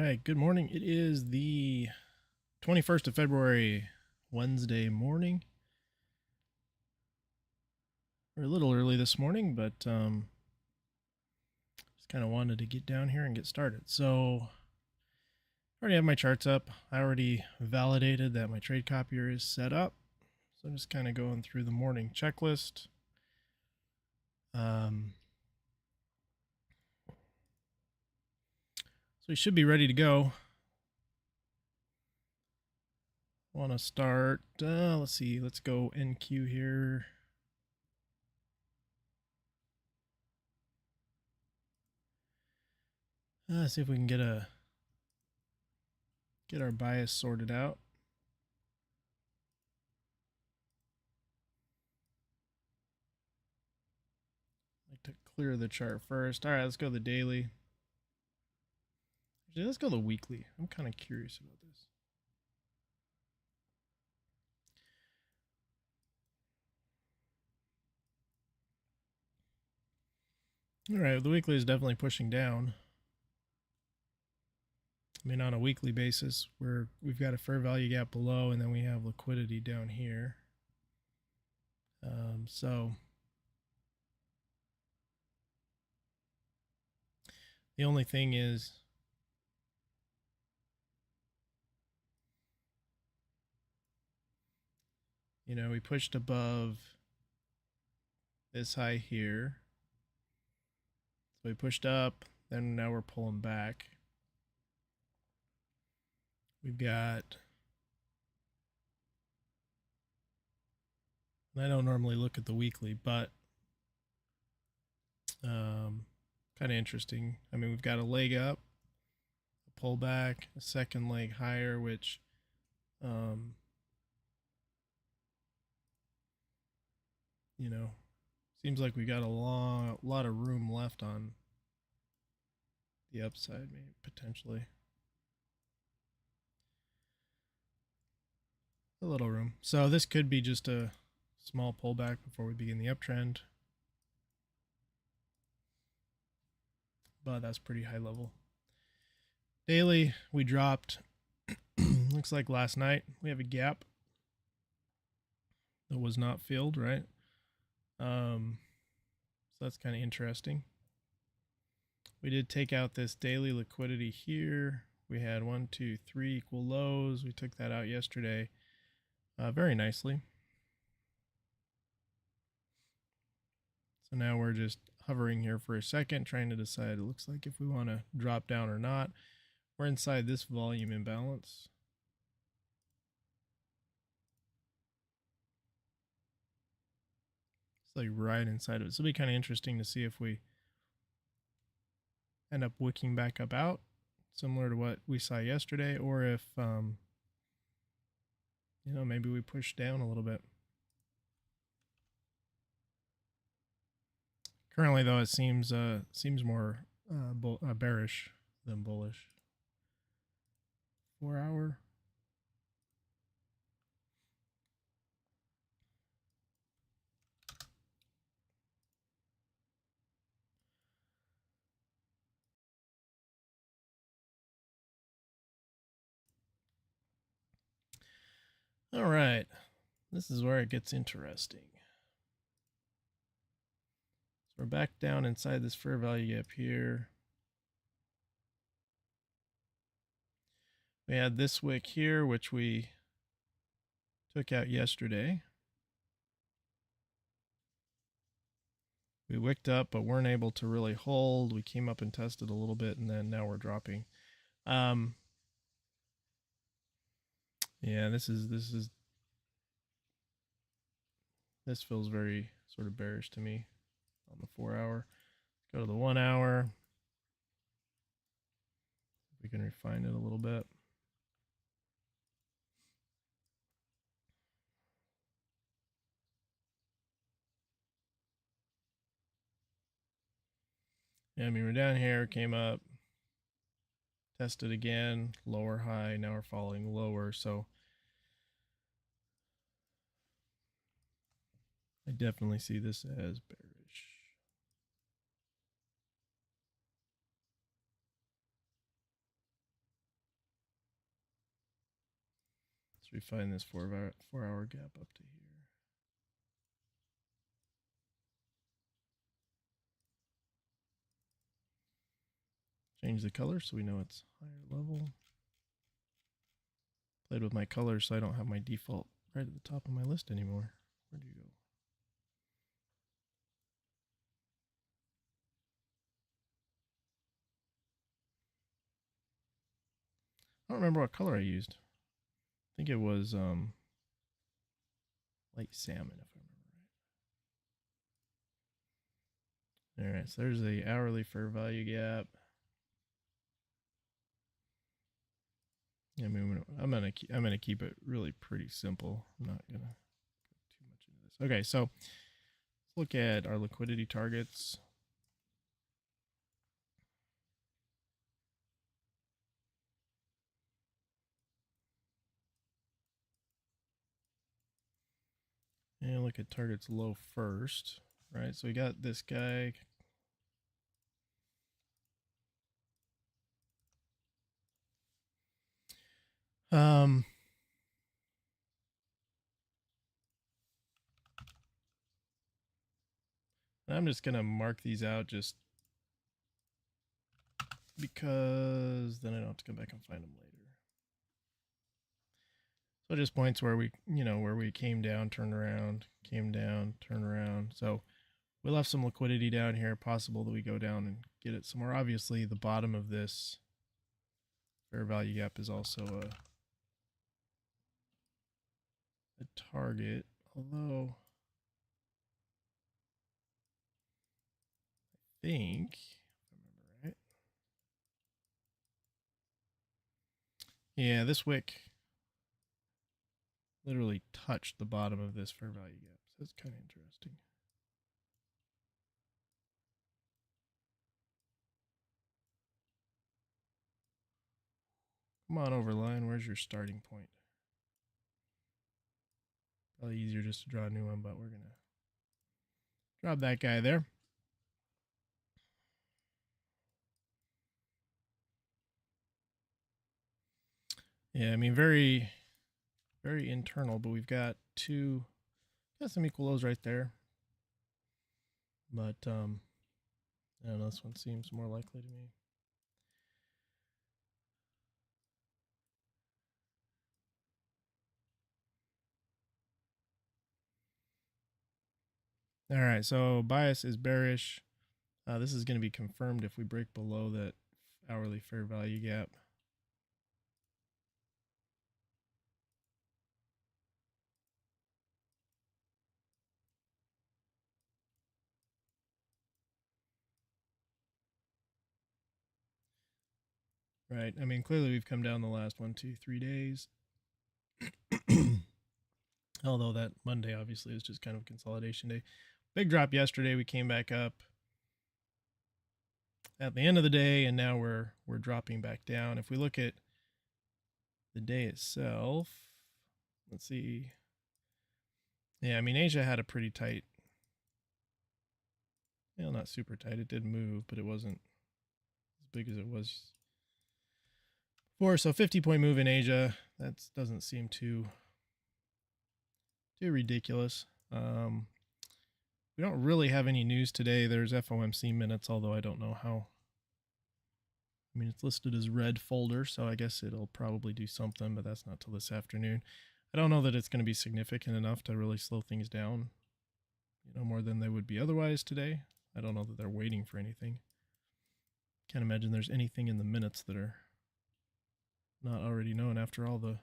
right, good morning. It is the 21st of February, Wednesday morning. We're a little early this morning, but just kind of wanted to get down here and get started. So, I already have my charts up. I already validated that my trade copier is set up. So, I'm just kind of going through the morning checklist. So, we should be ready to go. Want to start, let's see, let's go NQ here. See if we can get our bias sorted out. Like to clear the chart first. All right, let's go to the daily. Actually, let's go to the weekly. I'm kind of curious about this. All right, the weekly is definitely pushing down. I mean, on a weekly basis, we've got a fair value gap below, and then we have liquidity down here. So the only thing is, we pushed above this high here. So we pushed up, then now we're pulling back. We've got, I don't normally look at the weekly, but kind of interesting. I mean, we've got a leg up, a pullback, a second leg higher, which seems like we got a lot of room left on the upside, maybe potentially a little room. So this could be just a small pullback before we begin the uptrend, but that's pretty high level. Daily, we dropped. Looks like last night we have a gap that was not filled, right? So that's kind of interesting. We did take out this daily liquidity here. We had 1, 2, 3 equal lows. We took that out yesterday very nicely. So now we're just hovering here for a second, trying to decide, it looks like, if we want to drop down or not. We're inside this volume imbalance. It's like right inside of it. So it'll be kind of interesting to see if we end up wicking back up out, similar to what we saw yesterday, or if maybe we push down a little bit. Currently, though, it seems more bearish than bullish. 4 hour. All right, this is where it gets interesting. So we're back down inside this fair value gap here. We had this wick here, which we took out yesterday. We wicked up, but weren't able to really hold. We came up and tested a little bit, and then now we're dropping. Yeah, this feels very sort of bearish to me on the 4 hour. Let's go to the 1 hour. We can refine it a little bit. Yeah, I mean, we're down here, came up, tested again, lower high, now we're falling lower, so I definitely see this as bearish. we find this 4-hour gap up to here. Change the color so we know it's higher level. Played with my colors so I don't have my default right at the top of my list anymore. Where'd you go? I don't remember what color I used. I think it was light salmon, if I remember right. All right, so there's the hourly fair value gap. I mean, I'm gonna keep it really pretty simple. I'm not gonna go too much into this. Okay, so let's look at our liquidity targets. And look at targets low first, right? So we got this guy. I'm just gonna mark these out just because then I don't have to come back and find them later. So just points where we, where we came down, turned around, came down, turned around. So we left some liquidity down here. Possible that we go down and get it somewhere. Obviously, the bottom of this fair value gap is also a target, although I think, if I remember right, yeah, this wick literally touched the bottom of this fair value gap. So that's kind of interesting. Come on, Overline. Where's your starting point? Probably easier just to draw a new one, but we're going to drop that guy there. Yeah, I mean, very, very internal, but we've got some equal lows right there. But, I don't know, this one seems more likely to me. All right, so bias is bearish. This is going to be confirmed if we break below that hourly fair value gap. Right. I mean, clearly we've come down the last 1, 2, 3 days. Although that Monday obviously is just kind of consolidation day. Big drop yesterday. We came back up at the end of the day, and now we're dropping back down. If we look at the day itself, let's see. Yeah, I mean, Asia had a pretty tight, not super tight. It did move, but it wasn't as big as it was before. So 50-point move in Asia. That doesn't seem too ridiculous. We don't really have any news today. There's FOMC minutes, although I don't know how. I mean, it's listed as red folder, so I guess it'll probably do something, but that's not till this afternoon. I don't know that it's going to be significant enough to really slow things down, more than they would be otherwise today. I don't know that they're waiting for anything. Can't imagine there's anything in the minutes that are not already known after all the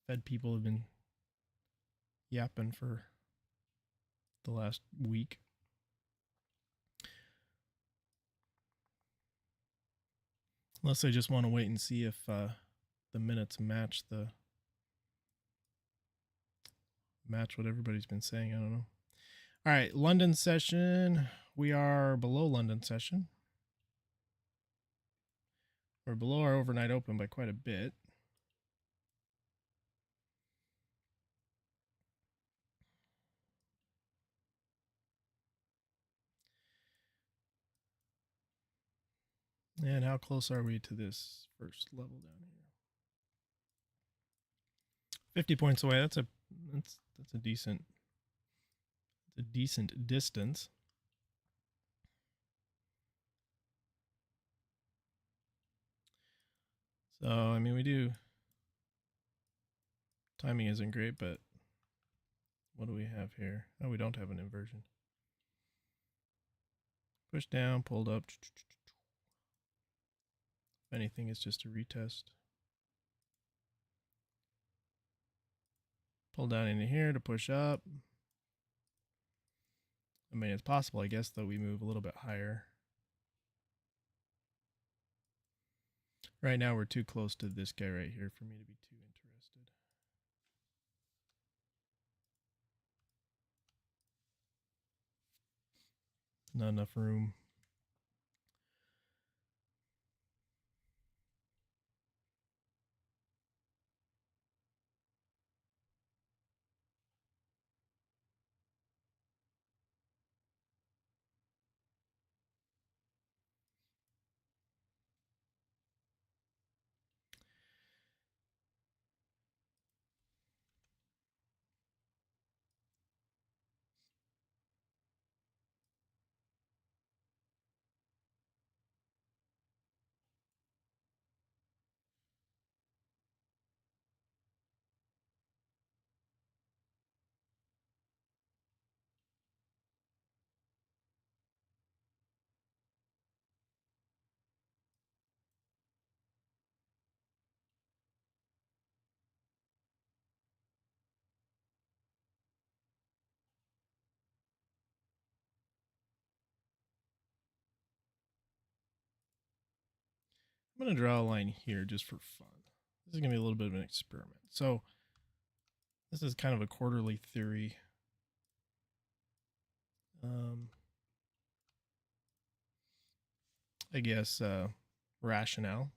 Fed people have been yapping for the last week. Unless they just want to wait and see if the minutes match what everybody's been saying. I don't know. All right, London session. We are below London session. We're below our overnight open by quite a bit. And how close are we to this first level down here? 50 points away. That's a decent distance. So I mean, we do. Timing isn't great, but what do we have here? Oh, we don't have an inversion. Push down, pulled up. If anything, it's just a retest. Pull down into here to push up. I mean, it's possible, I guess, that we move a little bit higher. Right now, we're too close to this guy right here for me to be too interested. Not enough room. I'm going to draw a line here just for fun. This is going to be a little bit of an experiment. So this is kind of a quarterly theory. I guess rationale.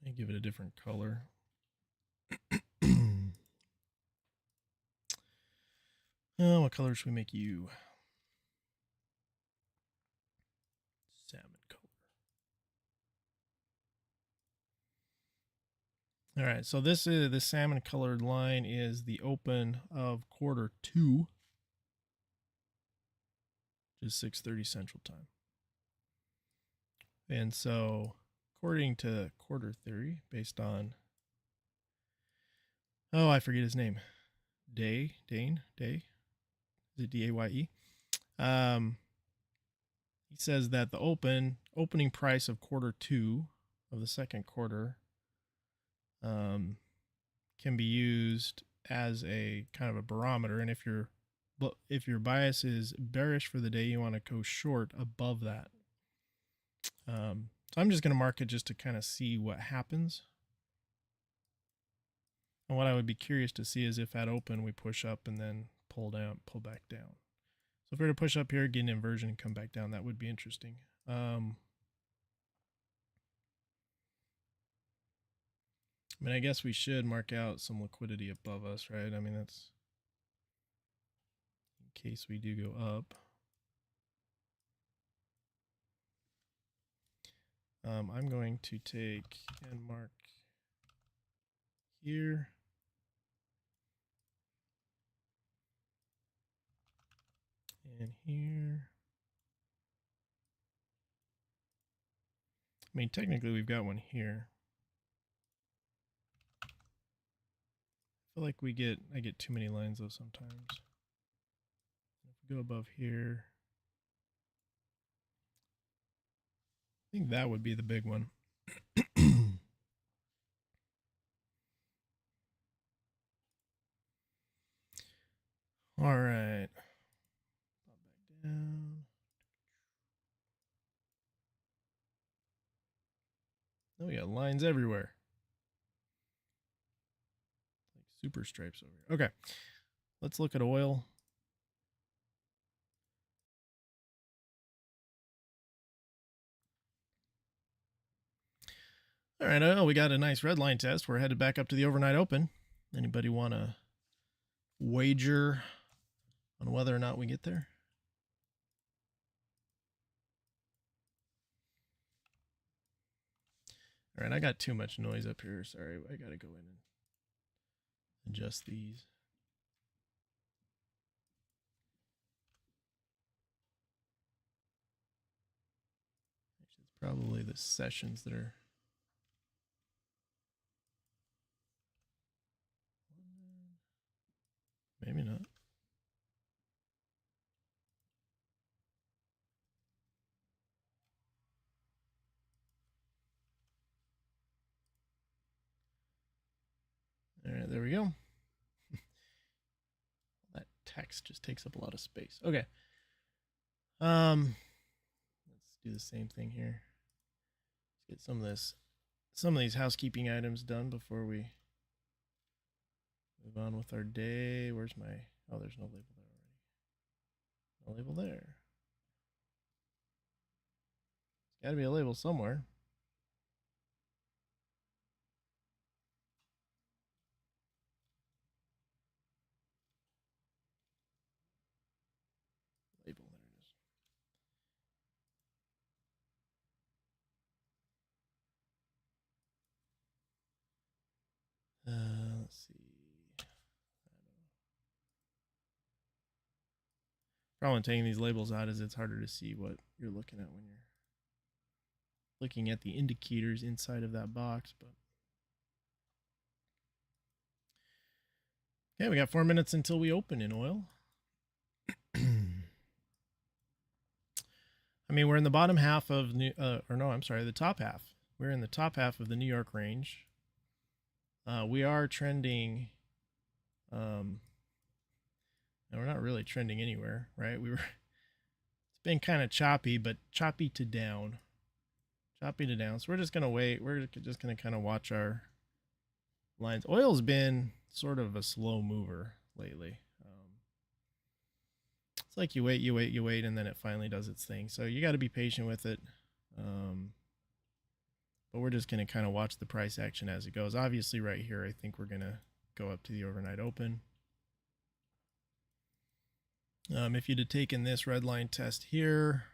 I give it a different color. Oh, what color should we make you? Salmon color. All right, so this is the salmon colored line is the open of quarter 2, which is 6:30 Central Time. And so, according to quarter theory, based on I forget his name, Day. Is it D-A-Y-E? He says that the opening price of quarter 2 of the second quarter can be used as a kind of a barometer, and if your bias is bearish for the day, you want to go short above that. So I'm just going to mark it just to kind of see what happens. And what I would be curious to see is if at open we push up and then pull back down. So if we were to push up here, get an inversion and come back down, that would be interesting. I mean, I guess we should mark out some liquidity above us, right? I mean, that's in case we do go up. I'm going to take and mark here. And here. I mean, technically we've got one here. I feel like I get too many lines though sometimes. If we go above here, I think that would be the big one. All right. Pop back down. Oh, we got lines everywhere. Like super stripes over here. Okay. Let's look at oil. All right, we got a nice red line test. We're headed back up to the overnight open. Anybody want to wager on whether or not we get there? All right, I got too much noise up here. Sorry, I got to go in and adjust these. Actually, it's probably the sessions that are. Maybe not. All right, there we go. That text just takes up a lot of space. Okay. Let's do the same thing here. Let's get some of these housekeeping items done before we move on with our day. Where's my? Oh, there's no label there already. No label there. There's got to be a label somewhere. Label, there it is. Let's see. Problem taking these labels out is it's harder to see what you're looking at when you're looking at the indicators inside of that box. But okay, we got 4 minutes until we open in oil. I mean, we're in the bottom half of the top half. We're in the top half of the New York range. We are trending. And we're not really trending anywhere, right? It's been kind of choppy, but choppy to down. Choppy to down. So we're just gonna wait. We're just gonna kind of watch our lines. Oil's been sort of a slow mover lately. It's like you wait, and then it finally does its thing. So you got to be patient with it. But we're just going to kind of watch the price action as it goes. Obviously, right here, I think we're going to go up to the overnight open. If you'd have taken this red line test here,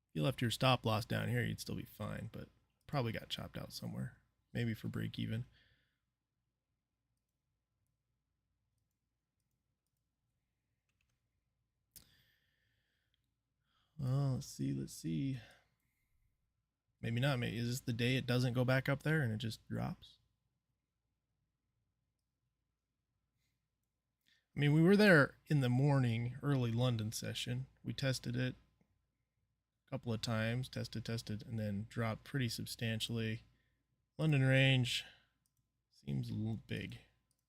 if you left your stop loss down here, you'd still be fine, but probably got chopped out somewhere, maybe for break even. Well, let's see. Maybe not. Maybe is this the day it doesn't go back up there and it just drops? I mean, we were there in the morning, early London session. We tested it a couple of times, tested, and then dropped pretty substantially. London range seems a little big.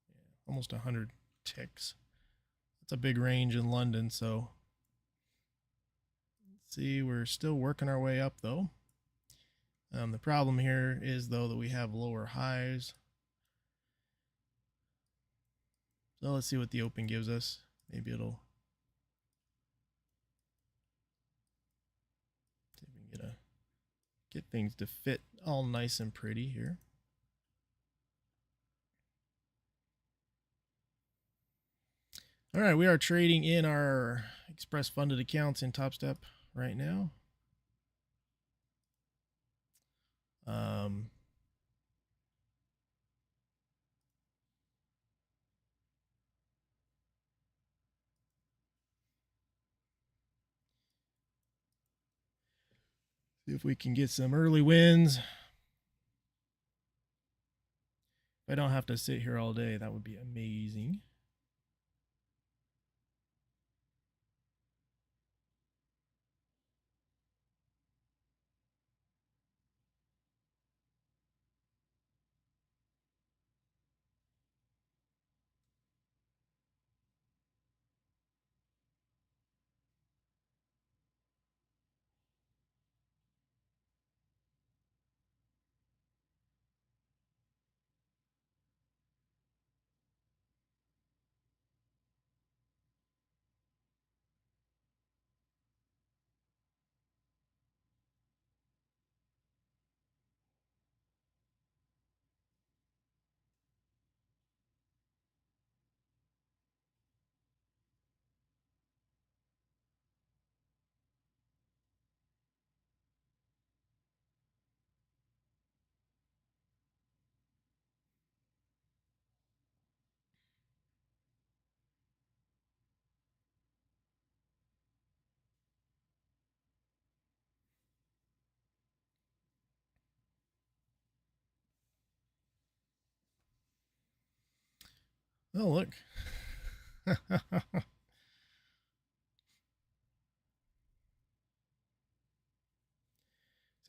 Yeah, almost 100 ticks. That's a big range in London, so let's see. We're still working our way up, though. The problem here is, though, that we have lower highs. So let's see what the open gives us. Maybe it'll see if we can get things to fit all nice and pretty here. All right, we are trading in our express funded accounts in TopStep right now. See if we can get some early wins. If I don't have to sit here all day, that would be amazing. Oh, look. I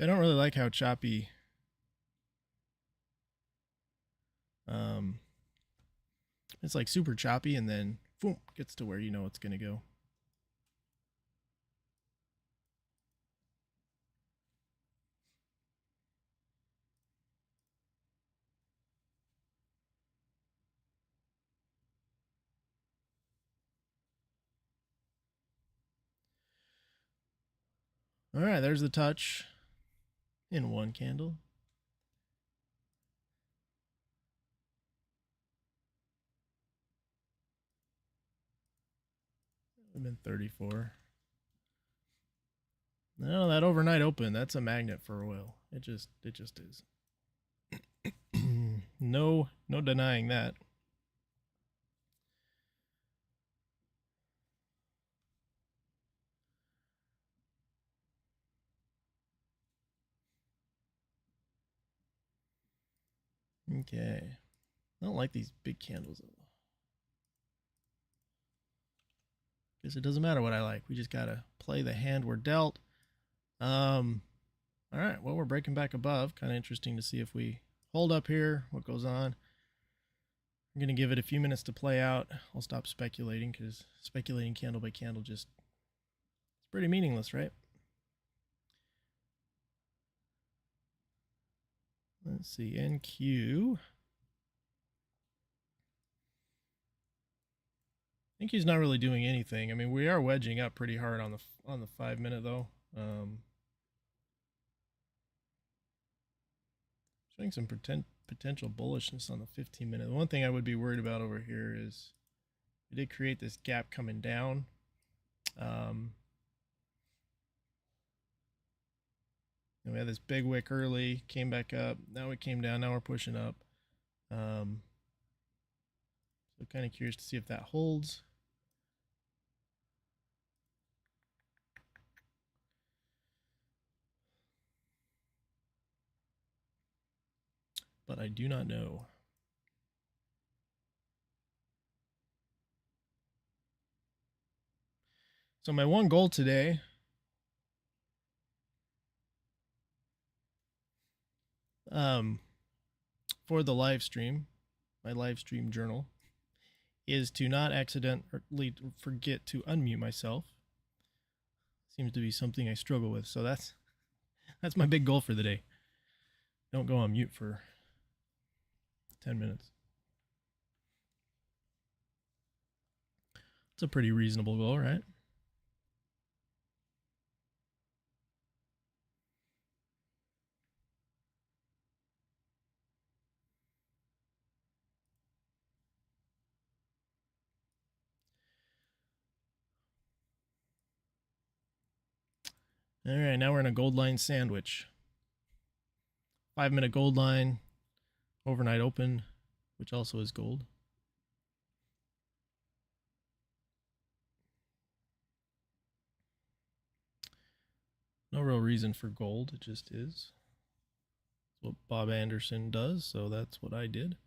don't really like how choppy it's like super choppy and then boom, gets to where you know it's going to go. All right, there's the touch in one candle. I've been 34. No, that overnight open, that's a magnet for oil. It just is. No denying that. Okay. I don't like these big candles though. Guess it doesn't matter what I like. We just gotta play the hand we're dealt. All right. Well, we're breaking back above. Kind of interesting to see if we hold up here. What goes on? I'm gonna give it a few minutes to play out. I'll stop speculating because speculating candle by candle just it's pretty meaningless, right? Let's see. NQ. I think he's not really doing anything. I mean, we are wedging up pretty hard on the 5 minute though. Showing some potential bullishness on the 15 minute. The one thing I would be worried about over here is we did create this gap coming down. And we had this big wick early, came back up. Now it came down. Now we're pushing up. So kind of curious to see if that holds. But I do not know. So my one goal today for the live stream, my live stream journal, is to not accidentally forget to unmute myself. Seems to be something I struggle with. So that's my big goal for the day. Don't go on mute for 10 minutes. It's a pretty reasonable goal, right? All right, now we're in a gold line sandwich. 5 minute gold line, overnight open, which also is gold. No real reason for gold, it just is. It's what Bob Anderson does, so that's what I did.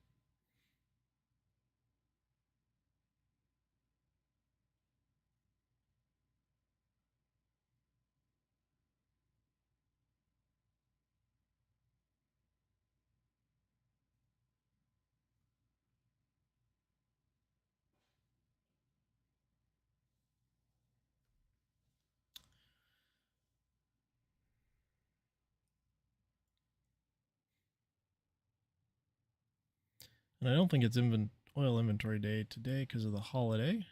And I don't think it's oil inventory day today because of the holiday. I'm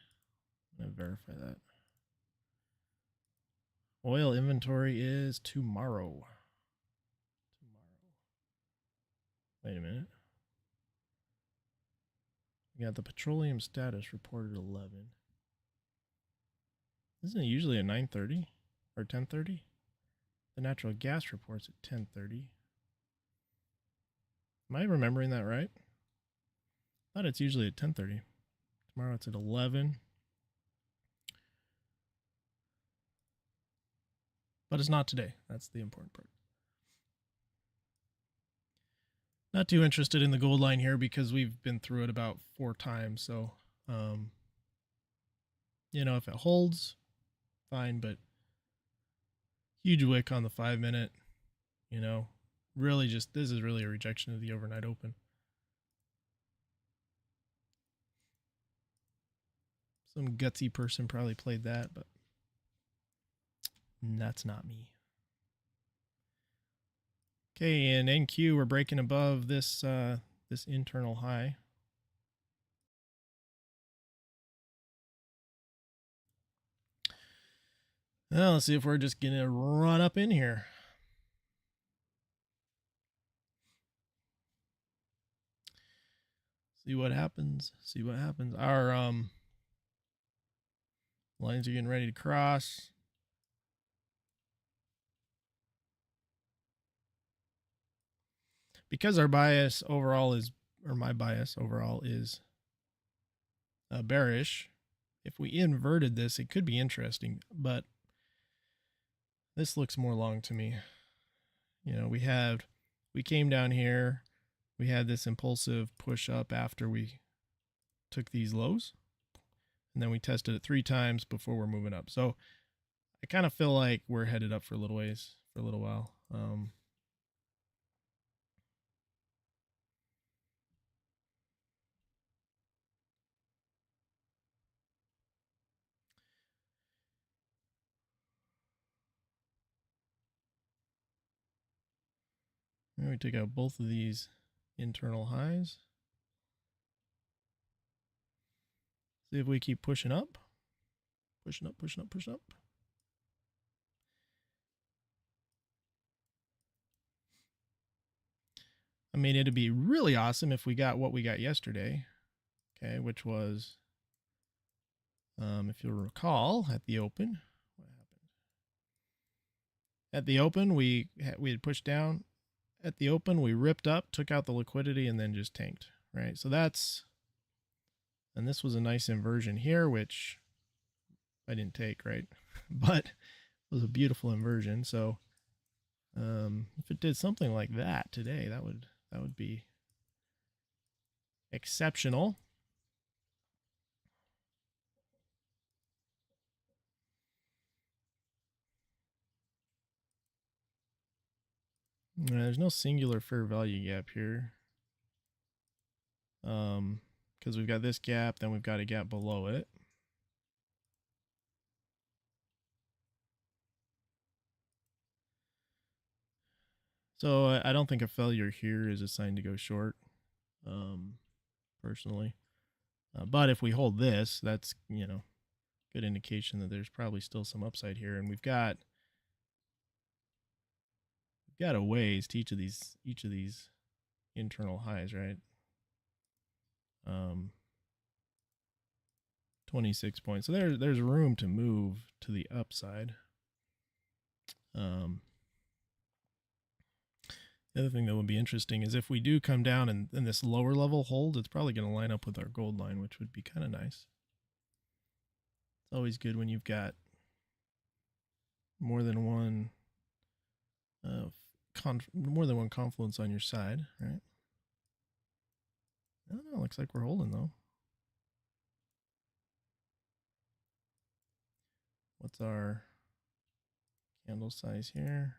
going to verify that. Oil inventory is tomorrow. Wait a minute. We got the petroleum status reported at 11. Isn't it usually at 9:30 or 10:30? The natural gas report's at 10:30. Am I remembering that right? I thought it's usually at 10:30. Tomorrow it's at 11. But it's not today. That's the important part. Not too interested in the gold line here because we've been through it about 4 times. So, you know, if it holds, fine, but huge wick on the 5-minute, you know, really just, this is really a rejection of the overnight open. Some gutsy person probably played that, but that's not me. Okay, in NQ, we're breaking above this this internal high. Now let's see if we're just gonna run up in here. See what happens. See what happens. Our lines are getting ready to cross. Because our bias overall is, or my bias overall is bearish, if we inverted this, it could be interesting, but this looks more long to me. You know, we came down here, we had this impulsive push up after we took these lows, and then we tested it 3 times before we're moving up. So I kind of feel like we're headed up for a little ways, for a little while. We take out both of these internal highs. See if we keep pushing up. Pushing up, pushing up, pushing up. I mean, it'd be really awesome if we got what we got yesterday, okay, which was, if you'll recall, at the open, what happened? At the open, we had pushed down. At the open, we ripped up, took out the liquidity, and then just tanked, right? So that's, and this was a nice inversion here, which I didn't take, right? But it was a beautiful inversion. So if it did something like that today, that would be exceptional. There's no singular fair value gap here. Because we've got this gap, then we've got a gap below it. So I don't think a failure here is a sign to go short, personally. But if we hold this, that's, you know, good indication that there's probably still some upside here, and we've got a ways to each of these internal highs, right? 26 points. So there's room to move to the upside. The other thing that would be interesting is if we do come down and this lower level hold, it's probably going to line up with our gold line, which would be kind of nice. It's always good when you've got more than one confluence on your side, right? I don't know. Looks like we're holding though. What's our candle size here?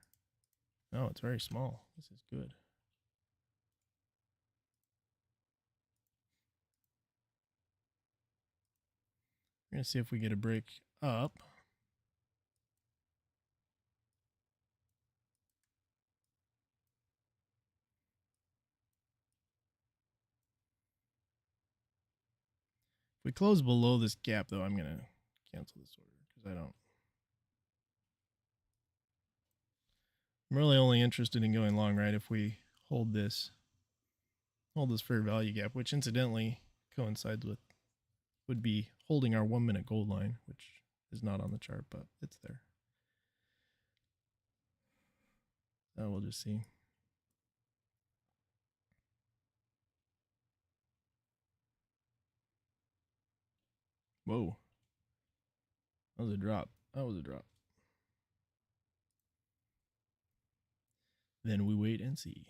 Oh, it's very small. This is good. We're going to see if we get a break up. If we close below this gap, though, I'm going to cancel this order because I'm really only interested in going long, right? If we hold this fair value gap, which incidentally coincides with, would be holding our 1 minute gold line, which is not on the chart, but it's there. We'll just see. Whoa. That was a drop. That was a drop. Then we wait and see.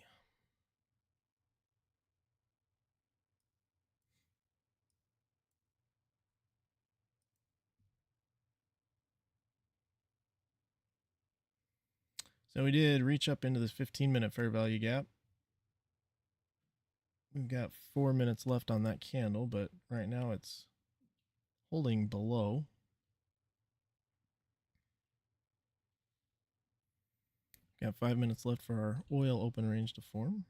So we did reach up into this 15-minute fair value gap. We've got 4 minutes left on that candle, but right now it's holding below. Got 5 minutes left for our oil open range to form.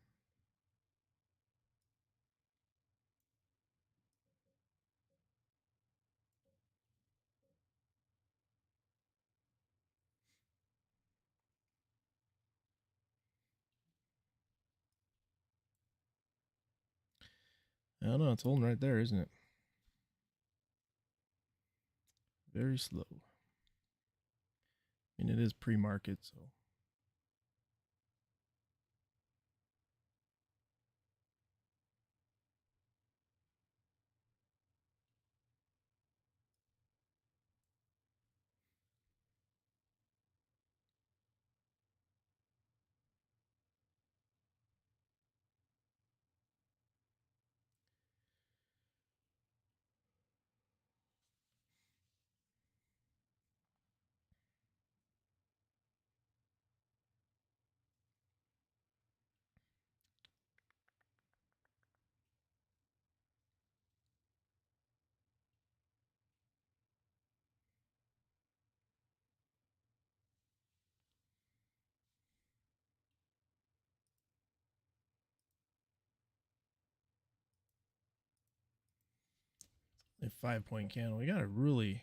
I don't know, it's holding right there, isn't it? Very slow. I mean, it is pre-market, so. A 5-point candle. We got to really.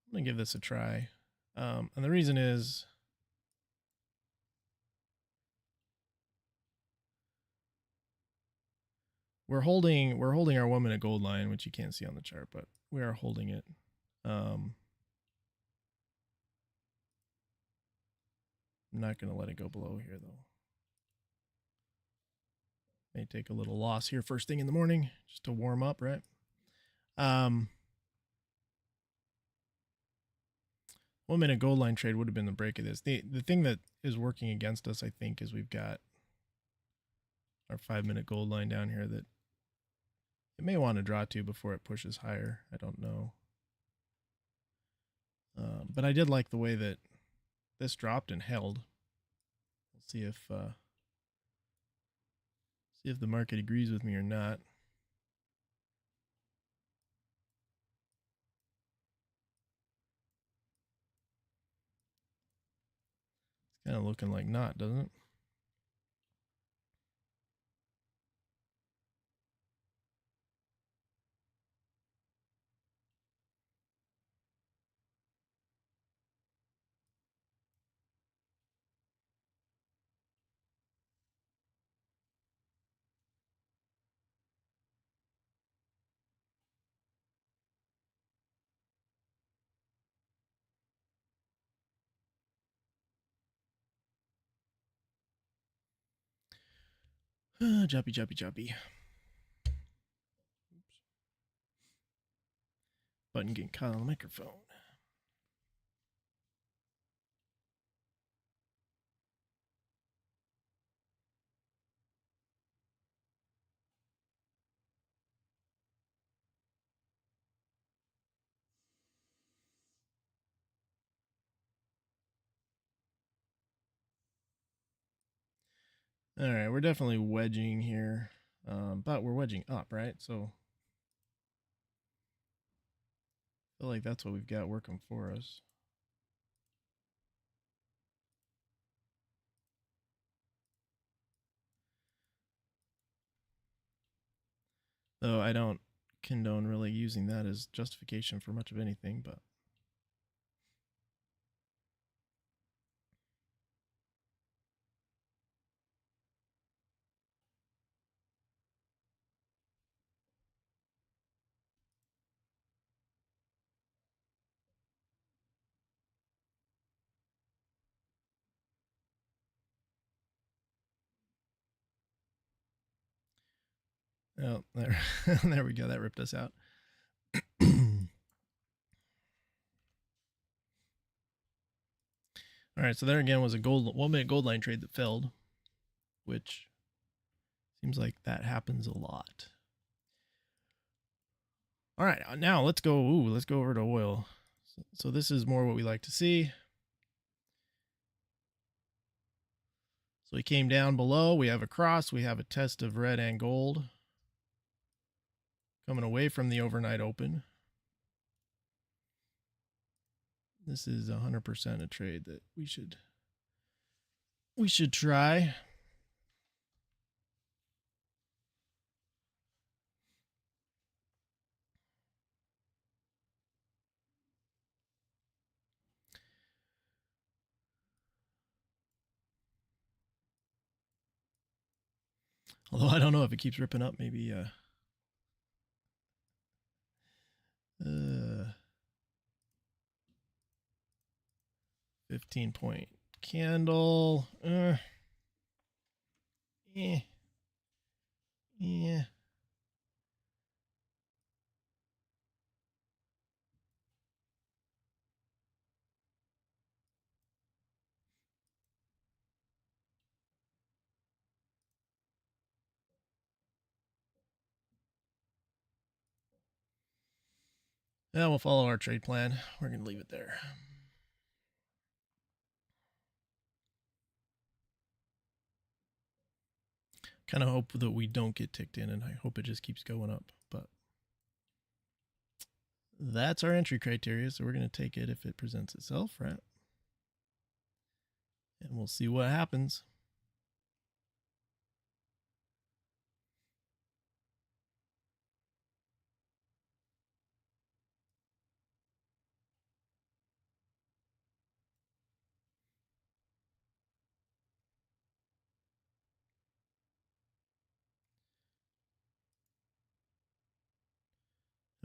I'm going to give this a try. And the reason is we're holding our 1 minute gold line, which you can't see on the chart, but we are holding it. I'm not going to let it go below here, though. May take a little loss here first thing in the morning just to warm up, right? 1 minute gold line trade would have been the break of this. The thing that is working against us, I think, is we've got our 5 minute gold line down here that it may want to draw to before it pushes higher. I don't know. But I did like the way that this dropped and held. We'll see if the market agrees with me or not. It's kind of looking like not, doesn't it? Choppy. Oops. Button getting caught on the microphone. All right, we're definitely wedging here, but we're wedging up, right? So I feel like that's what we've got working for us. Though I don't condone really using that as justification for much of anything, but. Oh, there, there we go. That ripped us out. All right, so there again was a 1 minute gold line trade that failed, which seems like that happens a lot. All right, now let's go. Let's go over to oil. So this is more what we like to see. So we came down below. We have a cross. We have a test of red and gold coming away from the overnight open. This is 100% a trade that we should try. Although I don't know if it keeps ripping up, maybe 15-point candle. Yeah. Yeah, we'll follow our trade plan. We're going to leave it there. Kind of hope that we don't get ticked in, and I hope it just keeps going up. But that's our entry criteria, so we're going to take it if it presents itself, right? And we'll see what happens.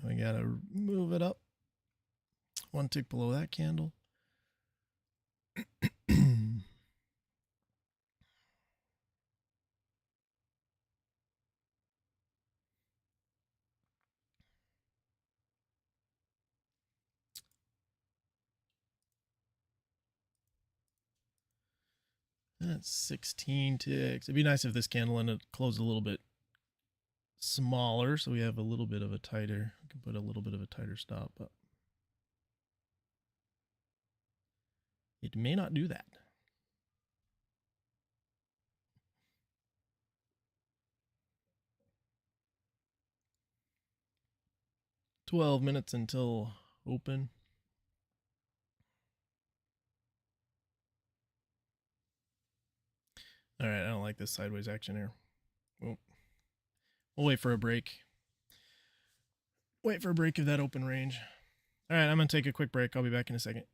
We got to move it up one tick below that candle. That's 16 ticks. It'd be nice if this candle ended closed a little bit smaller, so we have a little bit of a tighter. We can put a little bit of a tighter stop, but it may not do that. "12 minutes until open." All right, I don't like this sideways action here. We'll wait for a break. Wait for a break of that open range. All right, I'm going to take a quick break. I'll be back in a second.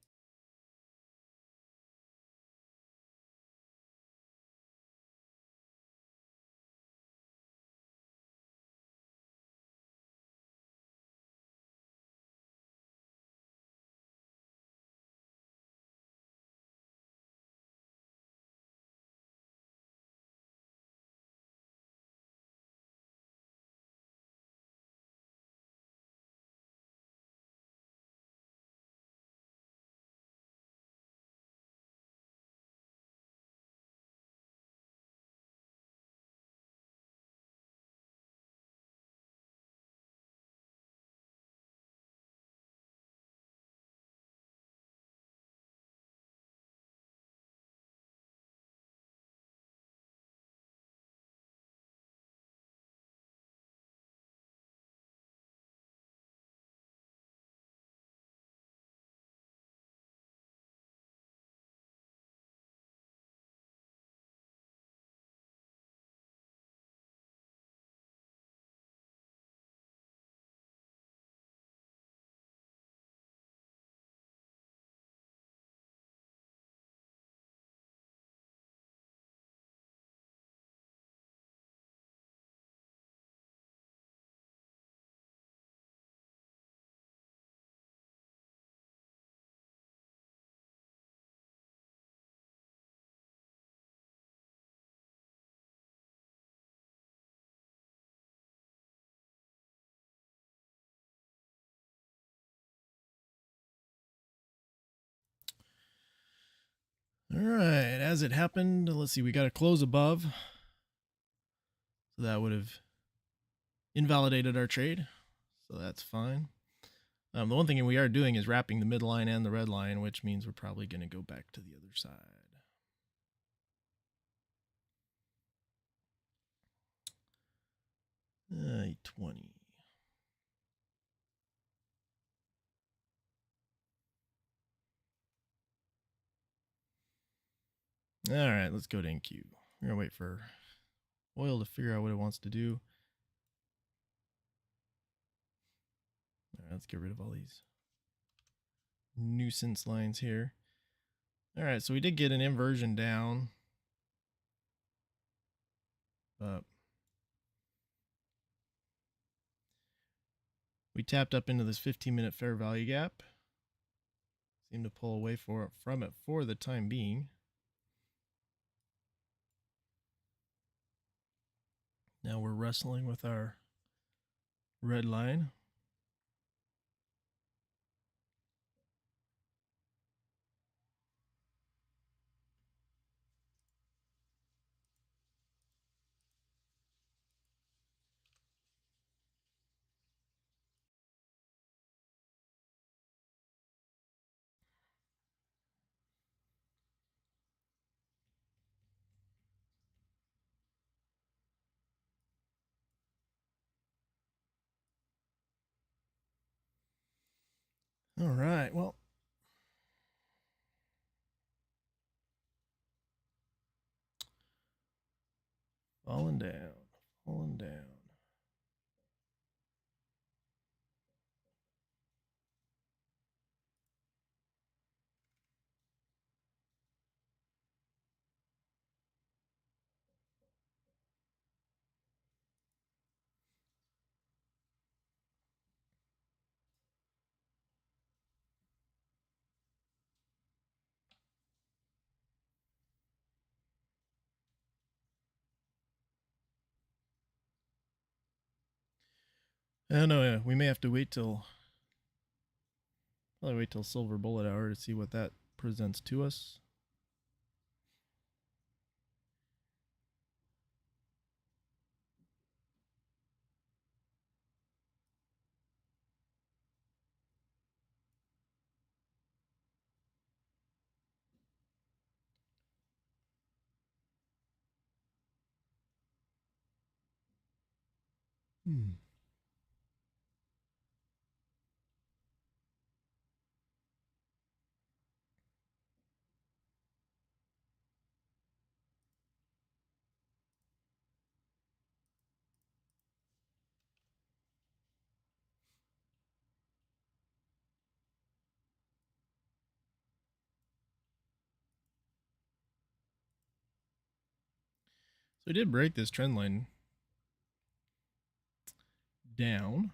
All right, as it happened, let's see, we got a close above. So that would have invalidated our trade. So that's fine. The one thing we are doing is wrapping the midline and the red line, which means we're probably going to go back to the other side. 20. All right, let's go to NQ. We're gonna wait for oil to figure out what it wants to do. All right, let's get rid of all these nuisance lines here. All right, so we did get an inversion down, but we tapped up into this 15-minute fair value gap. Seemed to pull away from it for the time being. Now we're wrestling with our red line. All right, well, falling down, falling down. I don't know. We may have to wait till silver bullet hour to see what that presents to us. So we did break this trend line down.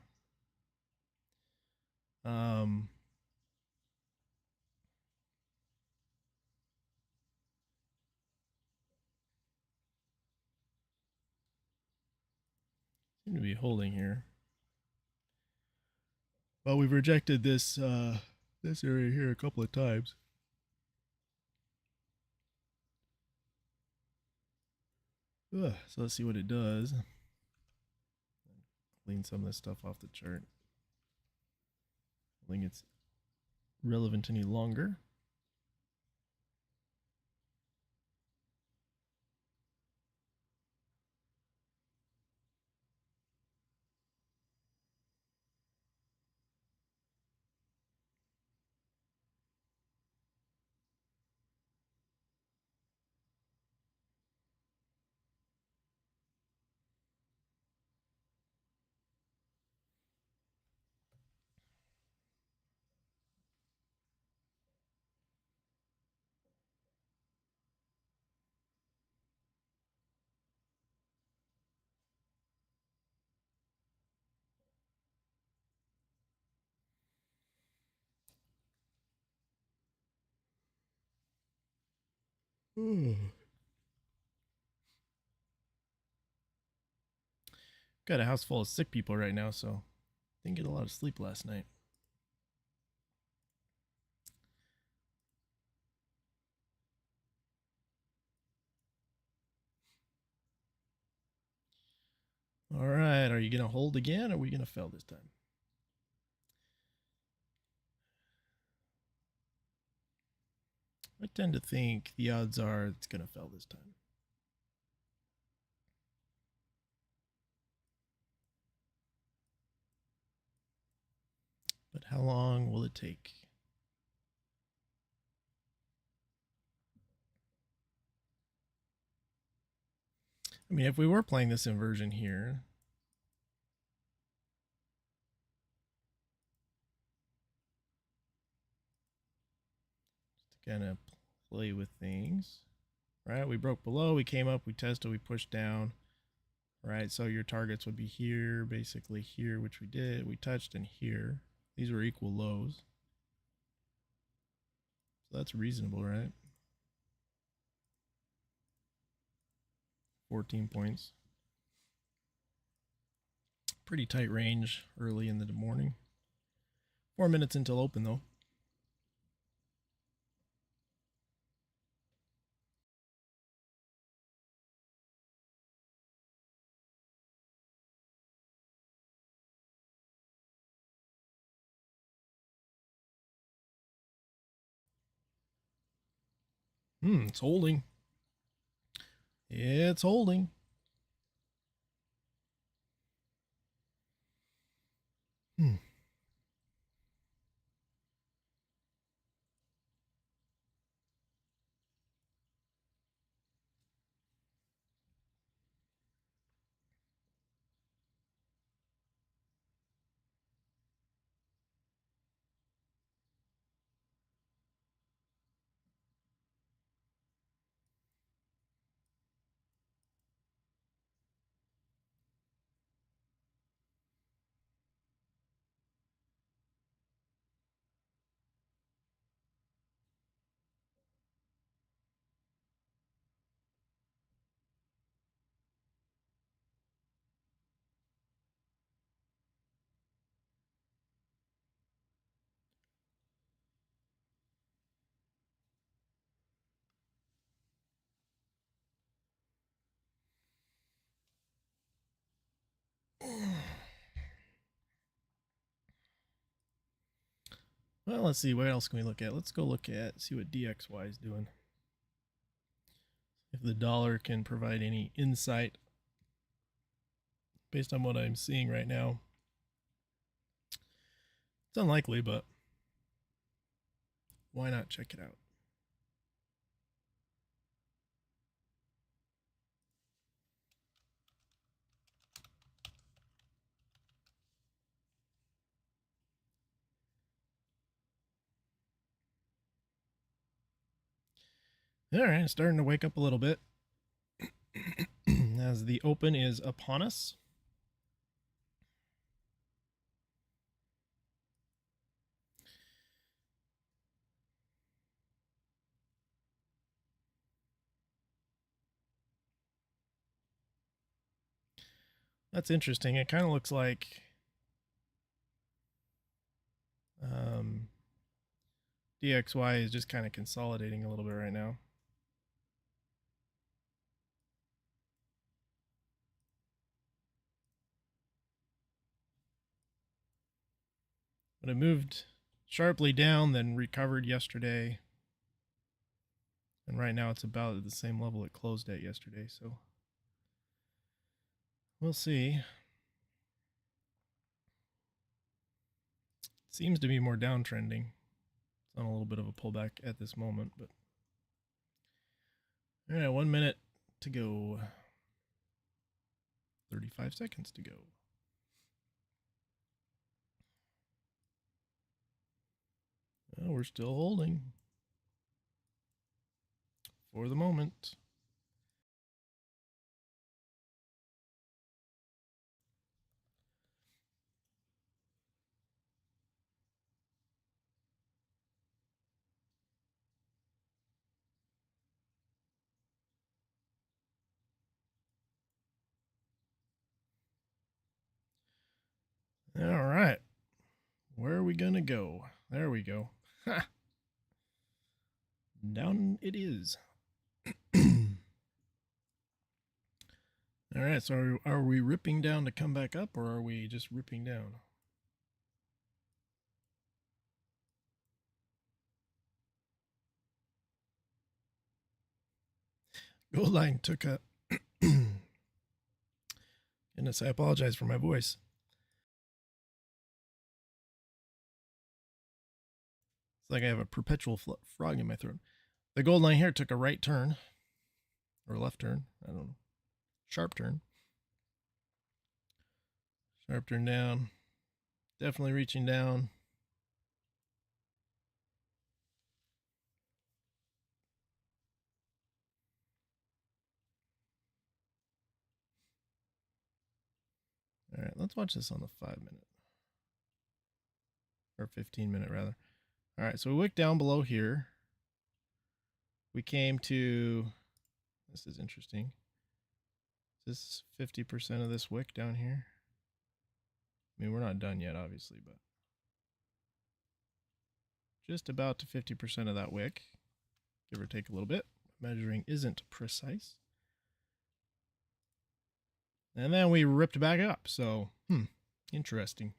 Seem to be holding here. Well, we've rejected this this area here a couple of times. So let's see what it does. Clean some of this stuff off the chart. I don't think it's relevant any longer. Got a house full of sick people right now, so didn't get a lot of sleep last night. All right, are you going to hold again or are we going to fail this time? I tend to think the odds are it's going to fail this time. How long will it take? I mean, if we were playing this inversion here, just to kind of play with things, right? We broke below, we came up, we tested, we pushed down, right? So your targets would be here, basically here, which we did. We touched in here. These were equal lows. So that's reasonable, right? 14 points. Pretty tight range early in the morning. 4 minutes until open, though. It's holding. It's holding. Well, let's see. What else can we look at? Let's go look at, see what DXY is doing. If the dollar can provide any insight based on what I'm seeing right now. It's unlikely, but why not check it out? All right, starting to wake up a little bit as the open is upon us. That's interesting. It kind of looks like DXY is just kind of consolidating a little bit right now. But it moved sharply down, then recovered yesterday. And right now it's about at the same level it closed at yesterday. So we'll see. It seems to be more downtrending. It's on a little bit of a pullback at this moment, but all right, 1 minute to go. 35 seconds to go. Well, we're still holding for the moment. All right. Where are we going to go? There we go. Ha! Down it is. All right, so are we ripping down to come back up, or are we just ripping down? Gold line took a... Goodness, I apologize for my voice. like I have a perpetual frog in my throat. The gold line here took a right turn or left turn. I don't know. Sharp turn. Sharp turn down. Definitely reaching down. All right, let's watch this on the 5-minute or 15-minute rather. All right, so we wicked down below here. We came to, this is interesting. Is this 50% of this wick down here? I mean, we're not done yet, obviously, but just about to 50% of that wick, give or take a little bit. Measuring isn't precise. And then we ripped back up. So, interesting.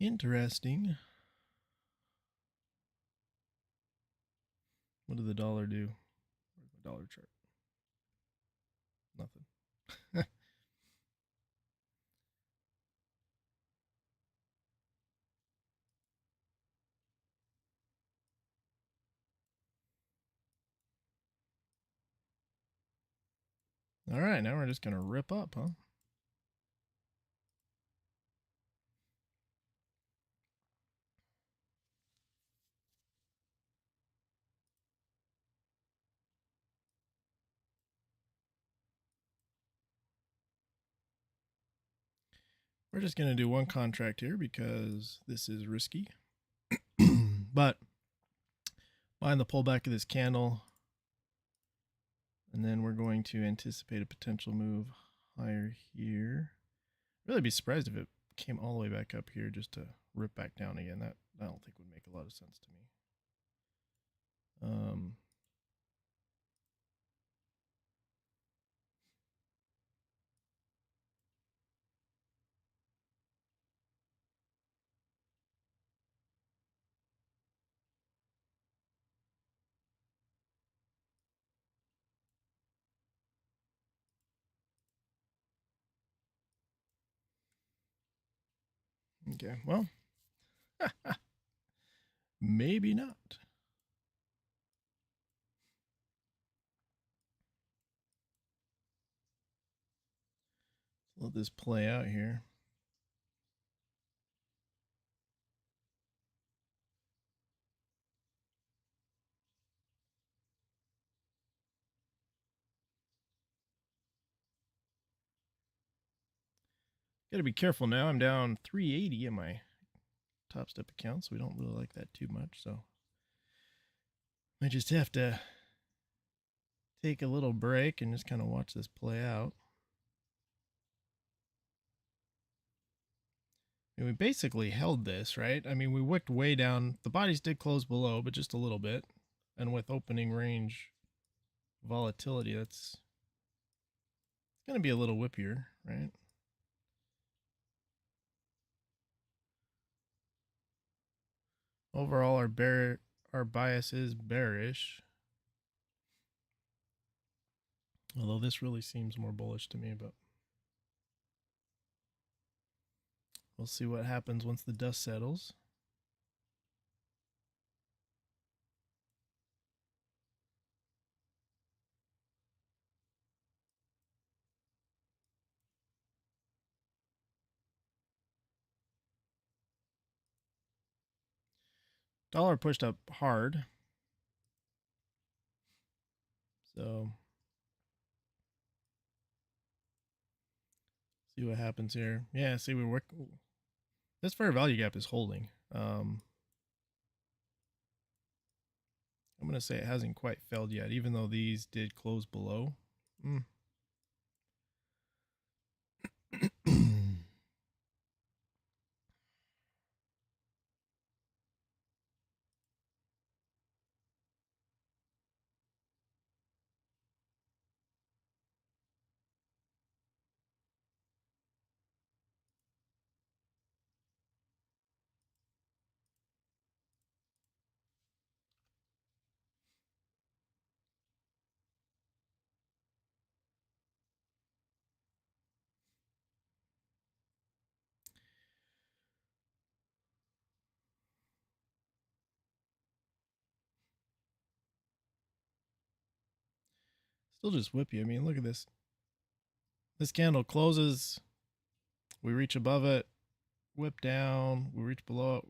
Interesting. What did the dollar do? Where's the dollar chart? Nothing. All right, now we're just going to rip up, huh? We're just going to do one contract here because this is risky. But buying the pullback of this candle, and then we're going to anticipate a potential move higher here. Really be surprised if it came all the way back up here just to rip back down again. That I don't think would make a lot of sense to me. Okay, well, maybe not. Let this play out here. Got to be careful now. I'm down 380 in my TopStep account, so we don't really like that too much. So I just have to take a little break and just kind of watch this play out. And we basically held this, right? I mean, we wicked way down. The bodies did close below, but just a little bit. And with opening range volatility, that's going to be a little whippier, right? Overall, our bias is bearish. Although this really seems more bullish to me, but we'll see what happens once the dust settles. Dollar pushed up hard. So see what happens here. Yeah, see we're working. This fair value gap is holding. I'm going to say it hasn't quite failed yet, even though these did close below. Still just whippy. I mean, look at this. This candle closes. We reach above it, whip down. We reach below it,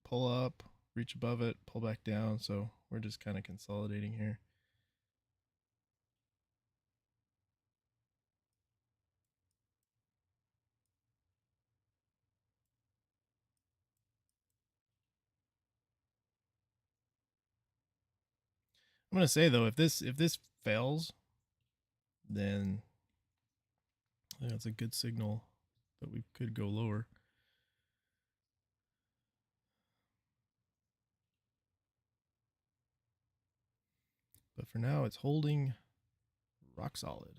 pull up, reach above it, pull back down. So we're just kind of consolidating here. I'm gonna say though, if this fails, then I think that's a good signal that we could go lower. But for now, it's holding rock solid.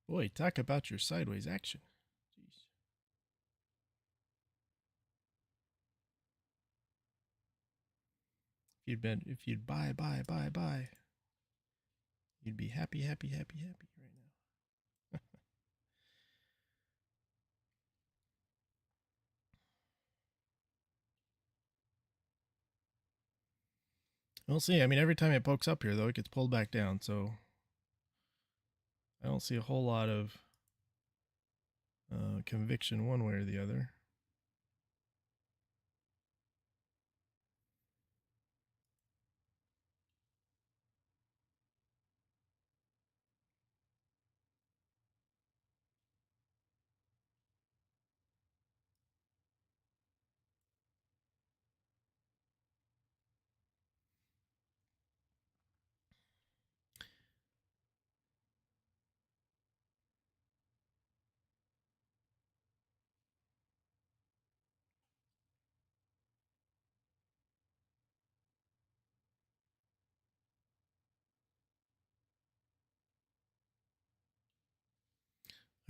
Boy, talk about your sideways action. Jeez. If you'd buy, you'd be happy right now. We'll see. I mean, every time it pokes up here, though, it gets pulled back down. So I don't see a whole lot of conviction one way or the other.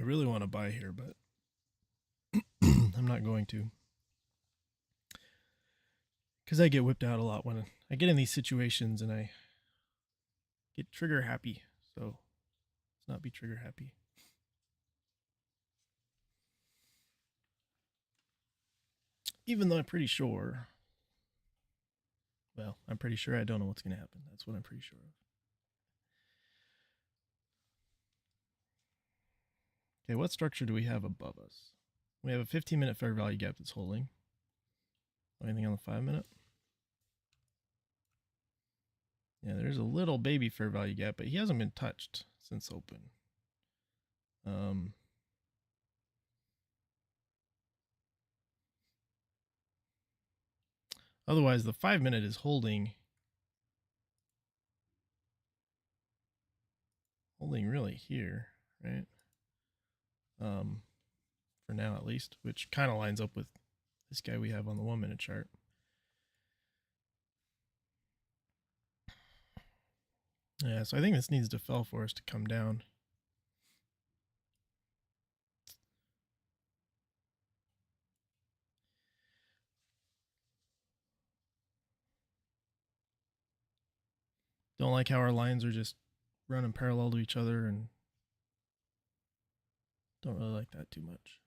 I really want to buy here, but I'm not going to. Because I get whipped out a lot when I get in these situations and I get trigger happy. So let's not be trigger happy. Even though I'm pretty sure. Well, I'm pretty sure I don't know what's going to happen. That's what I'm pretty sure of. Okay, what structure do we have above us? We have a 15-minute fair value gap that's holding. Anything on the 5-minute? Yeah, there's a little baby fair value gap, but he hasn't been touched since open. Otherwise, the 5-minute is holding really here, right? For now at least, which kind of lines up with this guy we have on the 1-minute chart. Yeah, so I think this needs to fail for us to come down. Don't like how our lines are just running parallel to each other, and don't really like that too much.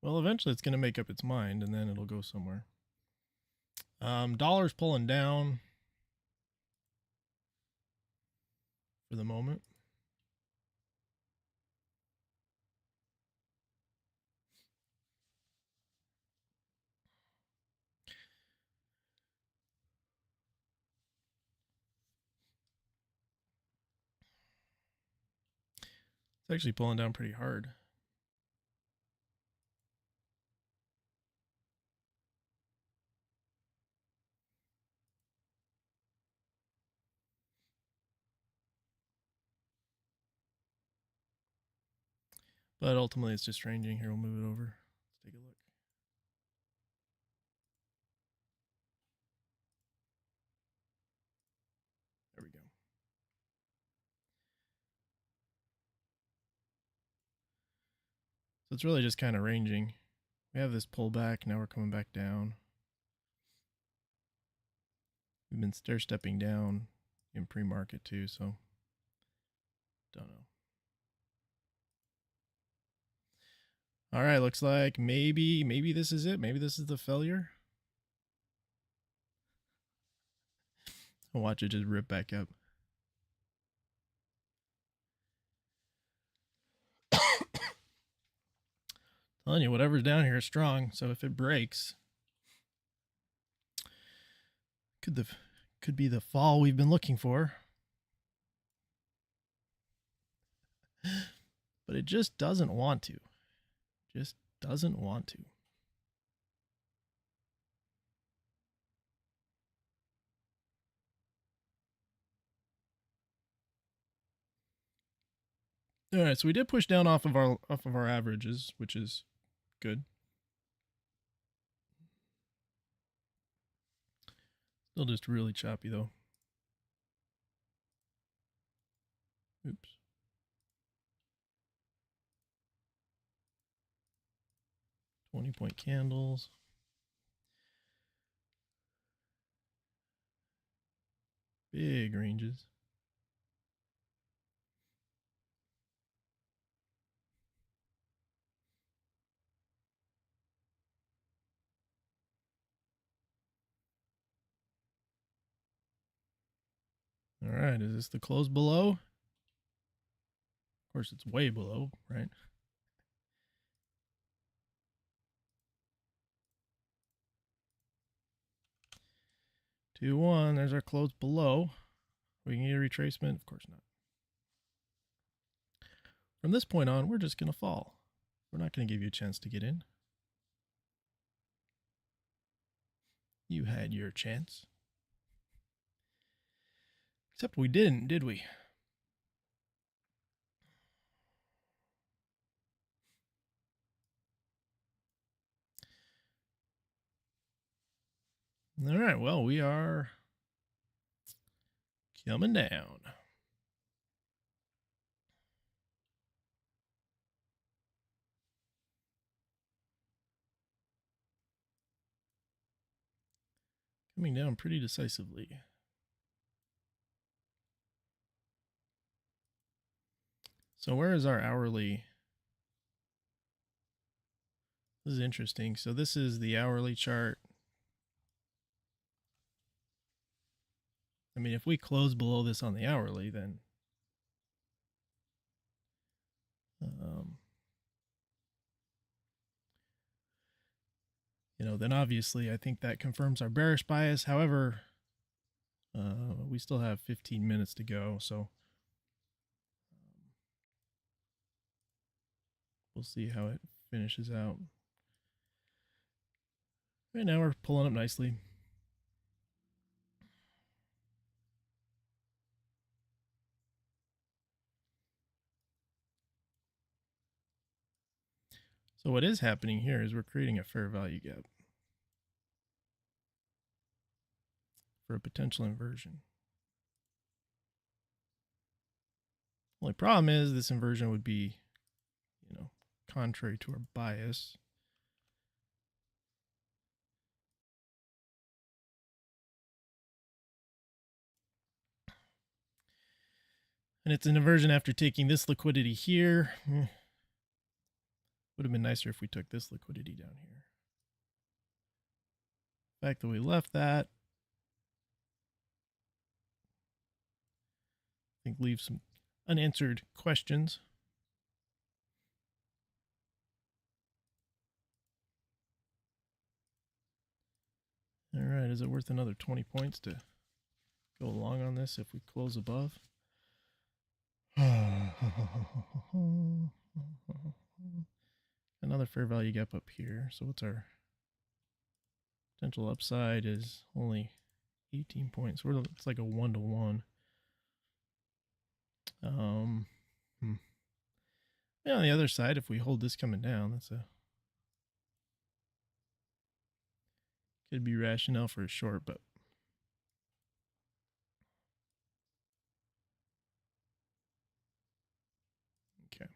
Well, eventually it's going to make up its mind, and then it'll go somewhere. Dollar's pulling down for the moment. It's actually pulling down pretty hard. But ultimately it's just ranging. Here, we'll move it over. Let's take a look. There we go. So it's really just kind of ranging. We have this pullback, now we're coming back down. We've been stair-stepping down in pre-market too, so don't know. All right, looks like maybe this is it. Maybe this is the failure. I'll watch it just rip back up. Telling you, whatever's down here is strong. So if it breaks, could be the fall we've been looking for. But it just doesn't want to. Just doesn't want to. All right, so we did push down off of our averages, which is good. Still just really choppy though. Oops. $20-point candles. Big ranges. All right, is this the close below? Of course, it's way below, right? Two, one, there's our close below. We can get a retracement? Of course not. From this point on, we're just going to fall. We're not going to give you a chance to get in. You had your chance. Except we didn't, did we? All right, well, we are coming down. Coming down pretty decisively. So where is our hourly? This is interesting. So this is the hourly chart. I mean, if we close below this on the hourly, then you know, then obviously I think that confirms our bearish bias. However, we still have 15 minutes to go, so we'll see how it finishes out. Right now we're pulling up nicely. So what is happening here is we're creating a fair value gap for a potential inversion. Only problem is this inversion would be, you know, contrary to our bias. And it's an inversion after taking this liquidity here. Would have been nicer if we took this liquidity down here. The fact that we left that, I think, leaves some unanswered questions. All right, is it worth another 20 points to go along on this if we close above? Another fair value gap up here. So what's our potential upside is only 18 points. It's like a 1-to-1. Yeah, on the other side, if we hold this coming down, that's a could be rationale for a short, but okay.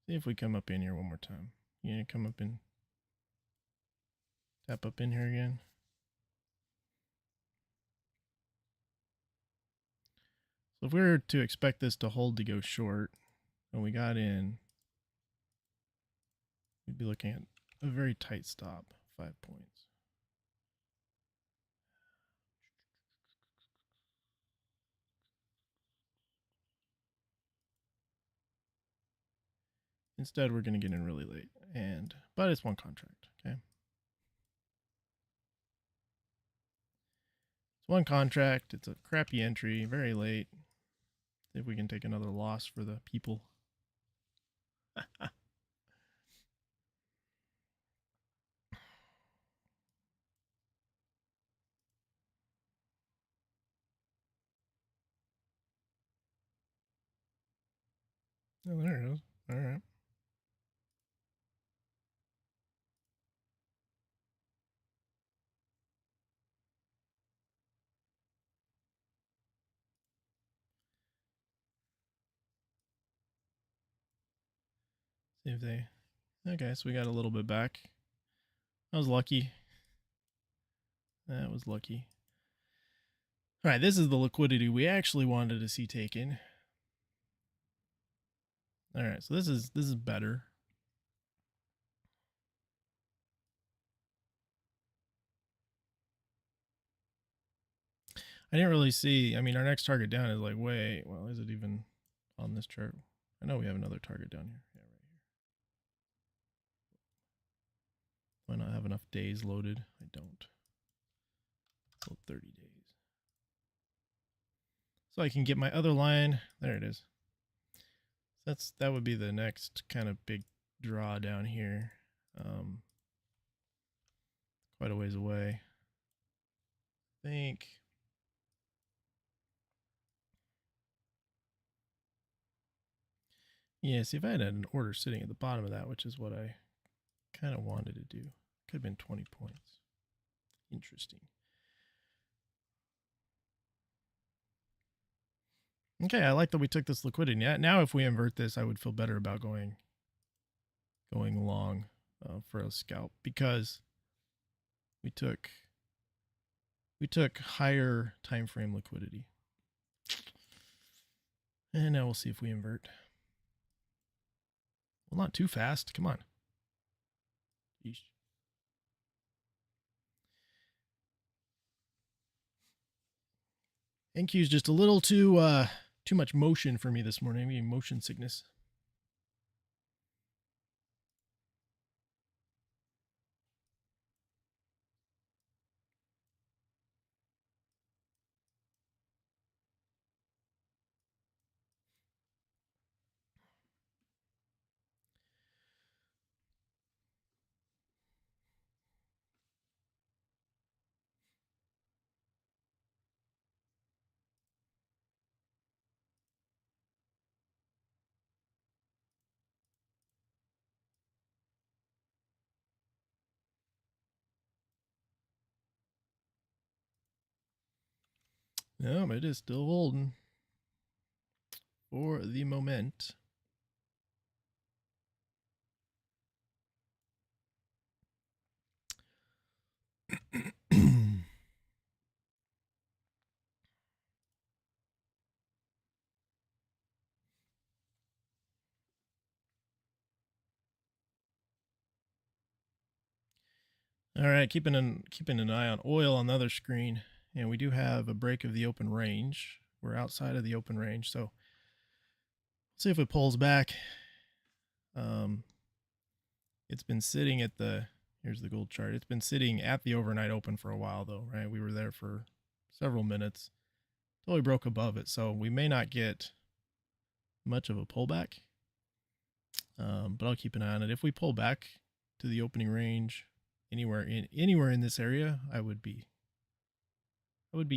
See if we come up in here one more time. You gonna come up and tap up in here again? So if we were to expect this to hold to go short, and we got in, we'd be looking at a very tight stop, 5 points. Instead, we're going to get in really late, but it's one contract, okay? It's one contract. It's a crappy entry, very late. See if we can take another loss for the people. Oh, there it is. All right. See if they... Okay, so we got a little bit back. That was lucky. That was lucky. All right, this is the liquidity we actually wanted to see taken. All right, so this is better. I didn't really see. I mean, our next target down is like way. Well, is it even on this chart? I know we have another target down here. Yeah, right here. Why not have enough days loaded? I don't. So 30 days. So I can get my other line. There it is. That would be the next kind of big draw down here. Quite a ways away. I think. Yeah, see if I had an order sitting at the bottom of that, which is what I kind of wanted to do. Could have been 20 points. Interesting. Okay, I like that we took this liquidity. Now if we invert this, I would feel better about going long for a scalp, because we took higher time frame liquidity. And now we'll see if we invert. Well, not too fast. Come on. Yeesh. NQ is just a little too much motion for me this morning. I'm getting motion sickness. No, but it is still holding for the moment. All right, keeping an eye on oil on the other screen, and we do have a break of the open range. We're outside of the open range, so let's see if it pulls back. It's been sitting at here's the gold chart. It's been sitting at the overnight open for a while though, right? We were there for several minutes until we broke above it, so we may not get much of a pullback. But I'll keep an eye on it. If we pull back to the opening range, anywhere in this area, I would be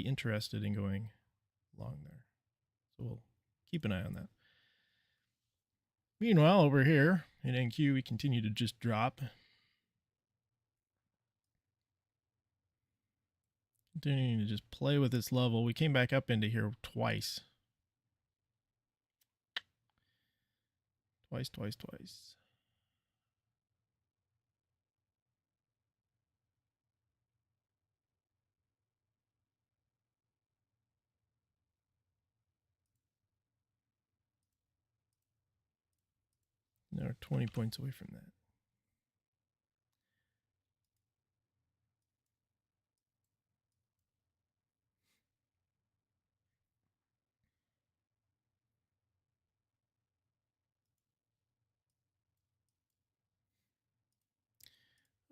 interested in going long there. So we'll keep an eye on that. Meanwhile, over here in NQ, we continue to just drop. Continuing to just play with this level. We came back up into here twice. Twice. Now we're 20 points away from that.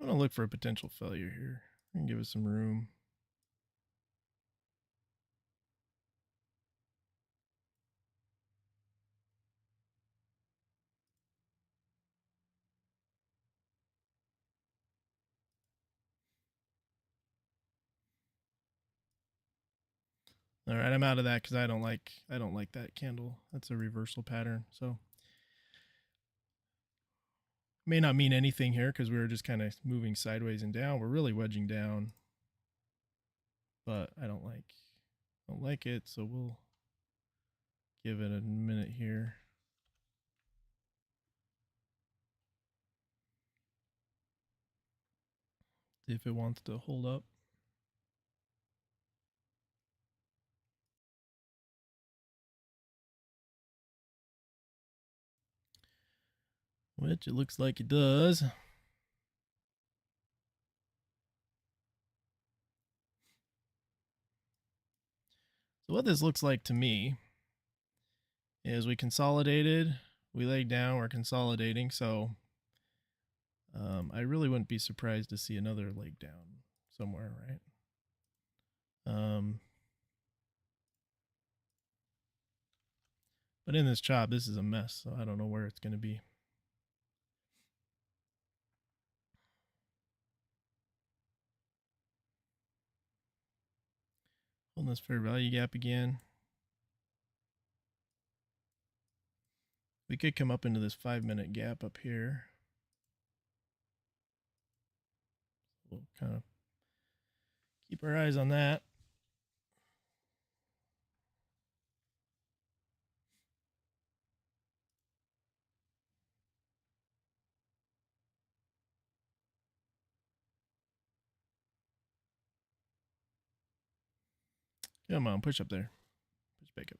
I'm going to look for a potential failure here and give us some room. All right, I'm out of that because I don't like that candle. That's a reversal pattern. So may not mean anything here because we were just kind of moving sideways and down. We're really wedging down, but I don't like it. So we'll give it a minute here. See if it wants to hold up. Which it looks like it does. So what this looks like to me is we consolidated, we laid down, we're consolidating. So I really wouldn't be surprised to see another leg down somewhere, right? But in this chop, this is a mess, so I don't know where it's going to be. Holding this fair value gap again. We could come up into this 5-minute gap up here. We'll kind of keep our eyes on that. Come on, push up there. Push back up.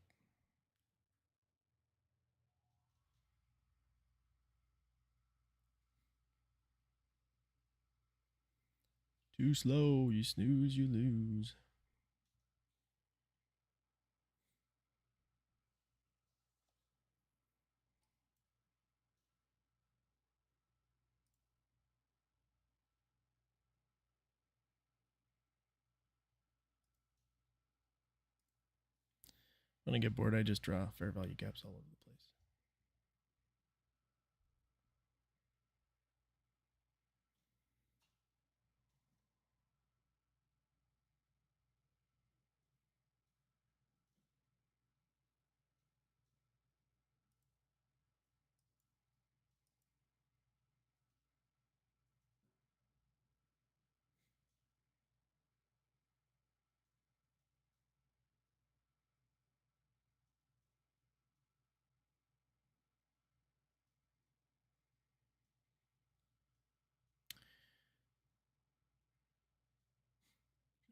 Too slow, you snooze, you lose. When I get bored, I just draw fair value gaps all over the place.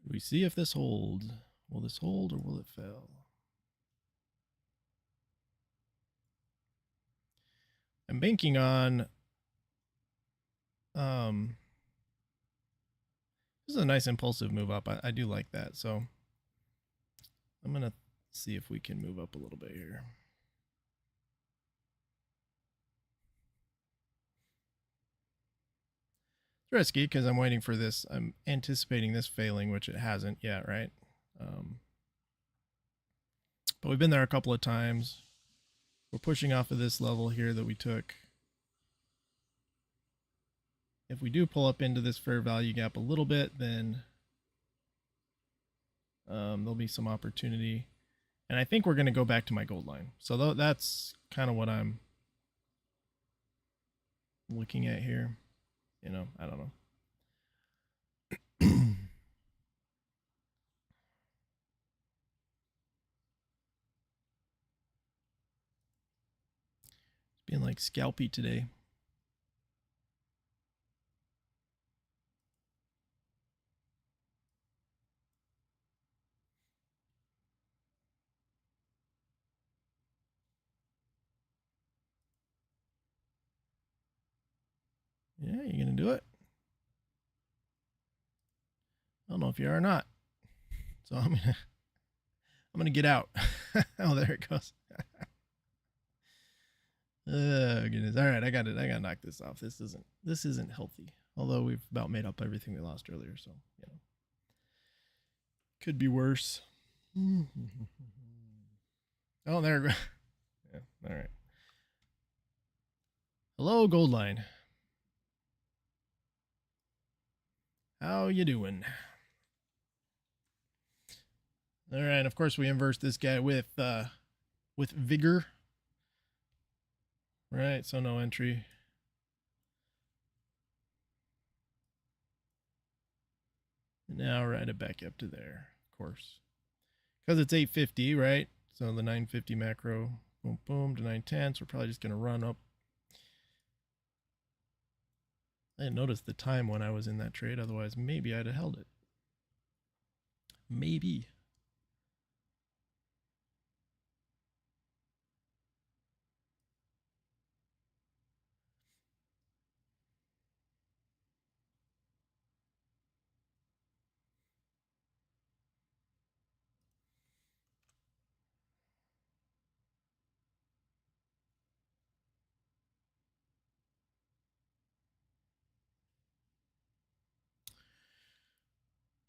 We see if this holds. Will this hold or will it fail? I'm banking on this is a nice impulsive move up. I do like that. So I'm going to see if we can move up a little bit here. It's risky because I'm waiting for this. I'm anticipating this failing, which it hasn't yet, right? But we've been there a couple of times. We're pushing off of this level here that we took. if we do pull up into this fair value gap a little bit, then there'll be some opportunity. And I think we're going to go back to my gold line. So that's kind of what I'm looking at here. You know, I don't know. It's being like scalpy today. Yeah, you're going to do it. I don't know if you are or not. So I'm gonna get out. Oh, there it goes. Oh goodness. All right, I got it. I gotta knock this off. This isn't healthy. Although we've about made up everything we lost earlier, so you know. Could be worse. Oh, there we go. Yeah, all right. Hello, Gold Line. How you doing? All right, of course we inverse this guy with vigor. Right, so no entry. Now ride it back up to there, of course. Because it's 850, right? So the 950 macro, boom, boom, to 910. So we're probably just going to run up. I didn't notice the time when I was in that trade. Otherwise, maybe I'd have held it. Maybe.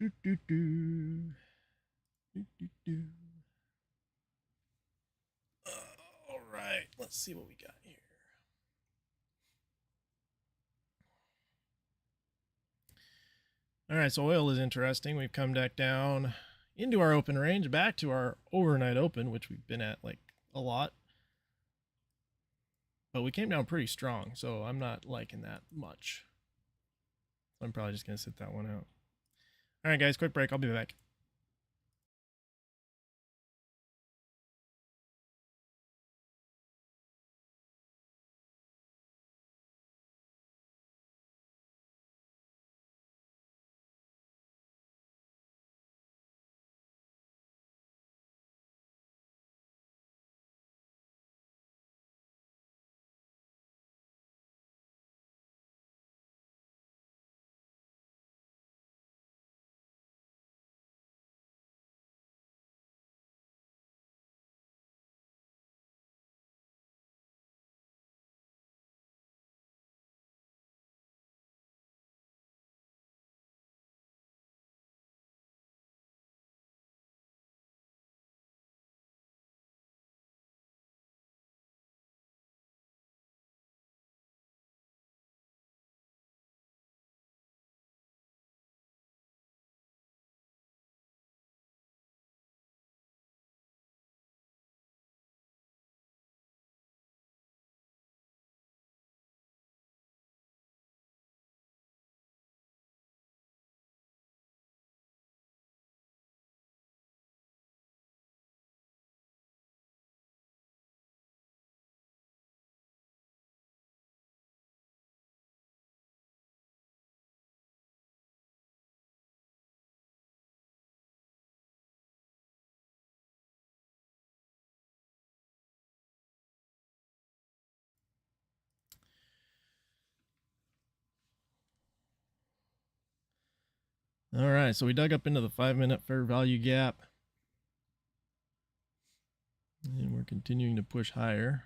Do, do, do. Do, do, do. All right, let's see what we got here. All right, so oil is interesting. We've come back down into our open range, back to our overnight open, which we've been at like a lot. But we came down pretty strong, so I'm not liking that much. So I'm probably just going to sit that one out. All right, guys, quick break. I'll be back. All right, so we dug up into the 5-minute fair value gap. And we're continuing to push higher.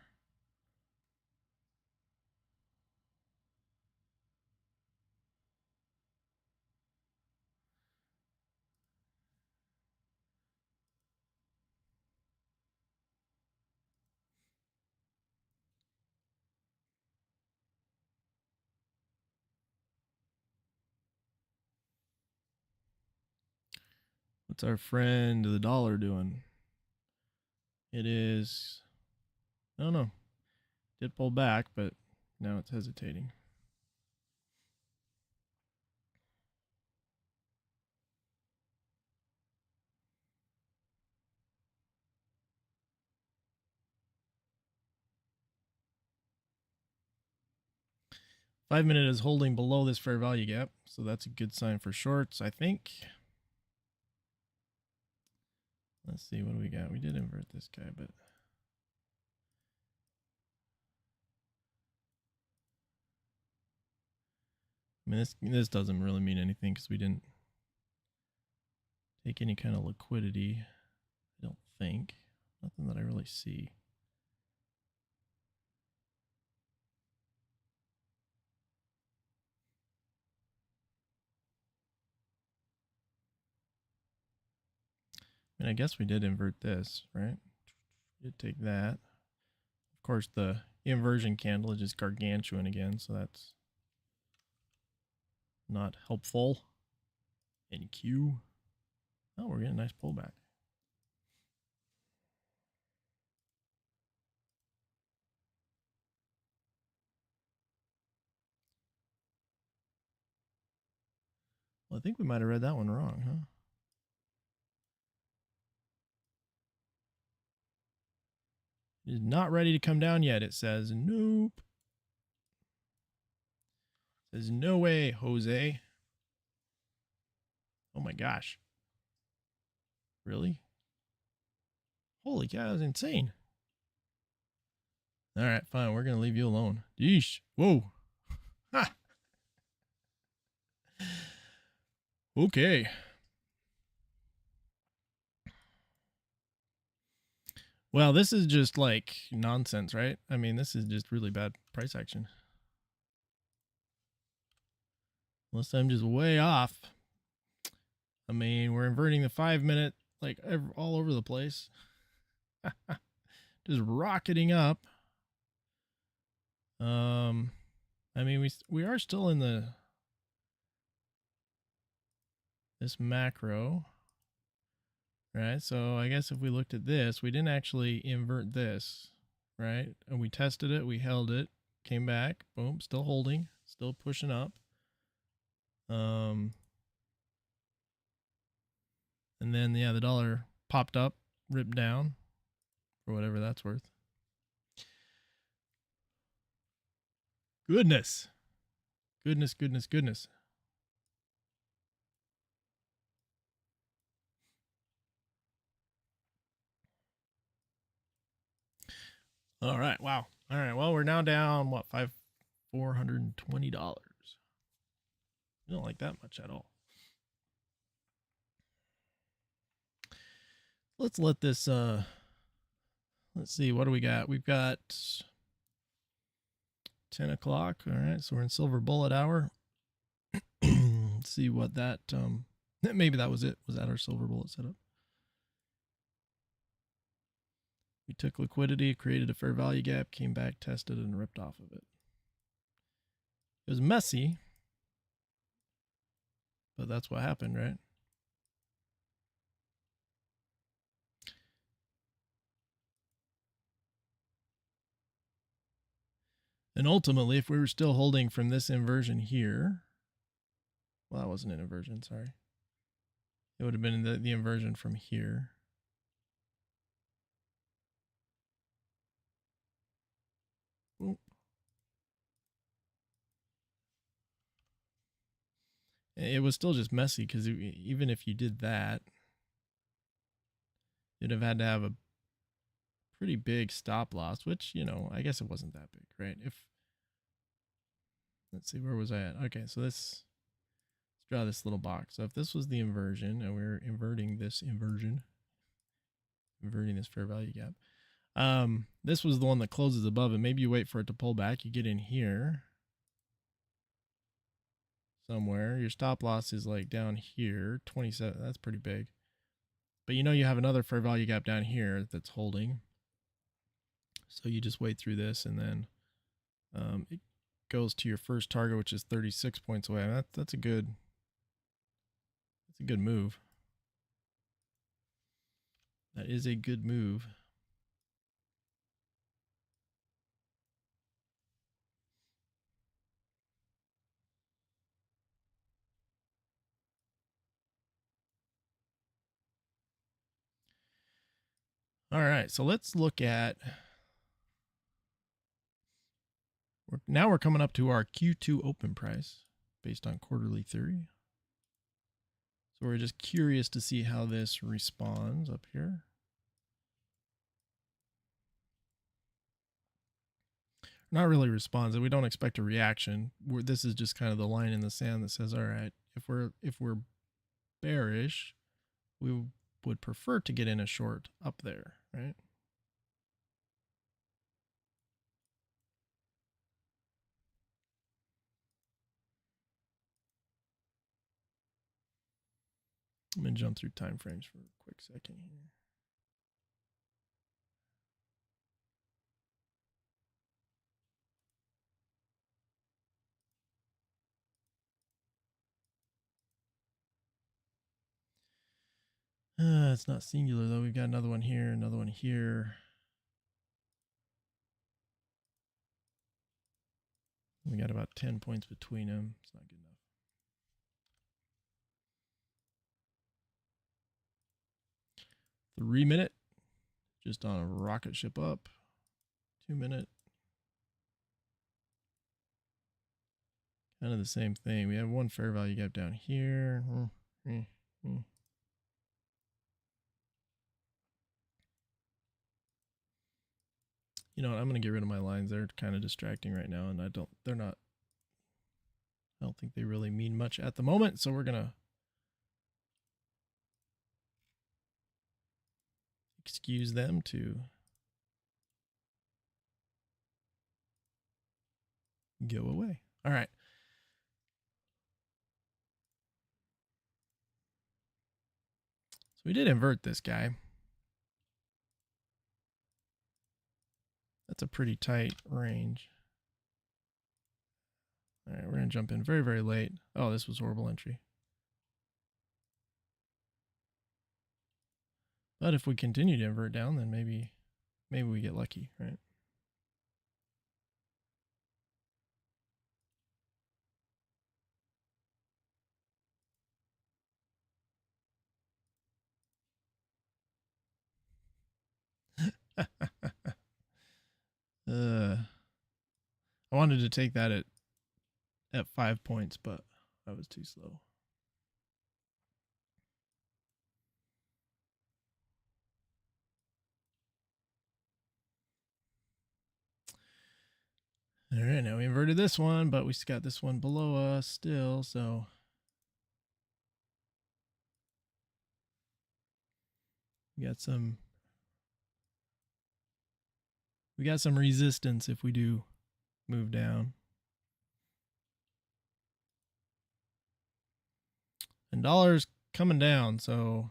What's our friend the dollar doing? It is, I don't know. Did pull back, but now it's hesitating. Five-minute is holding below this fair value gap, so that's a good sign for shorts, I think. Let's see, what do we got? We did invert this guy, but I mean, this doesn't really mean anything because we didn't take any kind of liquidity. I don't think. Nothing that I really see. I mean, I guess we did invert this, right? We did take that. Of course, the inversion candle is just gargantuan again, so that's not helpful. NQ. Oh, we're getting a nice pullback. Well, I think we might have read that one wrong, huh? It is not ready to come down yet, it says. Nope. It says, no way, Jose. Oh my gosh. Really? Holy cow, that was insane. All right, fine. We're going to leave you alone. Yeesh. Whoa. Ha. Okay. Well, this is just like nonsense, right? I mean, this is just really bad price action. Unless I'm just way off. I mean, we're inverting the 5-minute like all over the place. Just rocketing up. I mean, we are still in this macro, right? So I guess if we looked at this, we didn't actually invert this, right? And we tested it, we held it, came back, boom, still holding, still pushing up. And then yeah, the dollar popped up, ripped down, for whatever that's worth. Goodness. Goodness, goodness, goodness. All right, wow. All right, well, we're now down, what, $420. We don't like that much at all. Let's let this, let's see, what do we got? We've got 10 o'clock. All right, so we're in silver bullet hour. Let's see what that, maybe that was it. Was that our silver bullet setup? We took liquidity, created a fair value gap, came back, tested, and ripped off of it. It was messy, but that's what happened, right? And ultimately, if we were still holding from this inversion here, well, that wasn't an inversion, sorry. It would have been the inversion from here. Oop. It was still just messy because even if you did that, you'd have had to have a pretty big stop loss, which, you know, I guess it wasn't that big, right? Let's see, where was I at? Okay, so let's draw this little box. So if this was the inversion and we're inverting this inversion, inverting this fair value gap, this was the one that closes above it. Maybe you wait for it to pull back. You get in here somewhere. Your stop loss is like down here, 27. That's pretty big. But you know you have another fair value gap down here that's holding. So you just wait through this, and then it goes to your first target, which is 36 points away. That's a good move. That is a good move. All right, so let's look at, now we're coming up to our Q2 open price based on quarterly theory. So we're just curious to see how this responds up here. Not really responds. We don't expect a reaction. This is just kind of the line in the sand that says, all right, if we're bearish, we would prefer to get in a short up there, right? I'm gonna jump through time frames for a quick second here. It's not singular though. We've got another one here, another one here. We got about 10 points between them. It's not good enough. 3 minute, just on a rocket ship up. 2 minute. Kind of the same thing. We have one fair value gap down here. You know what? I'm going to get rid of my lines. They're kind of distracting right now, and I don't think they really mean much at the moment. So we're going to excuse them to go away. All right. So we did invert this guy. That's a pretty tight range. All right, we're going to jump in very, very late. Oh, this was horrible entry. But if we continue to invert down, then maybe we get lucky, right? I wanted to take that at 5 points, but I was too slow. All right, now we inverted this one, but we got this one below us still, so we got some resistance if we do move down. And dollar's coming down, so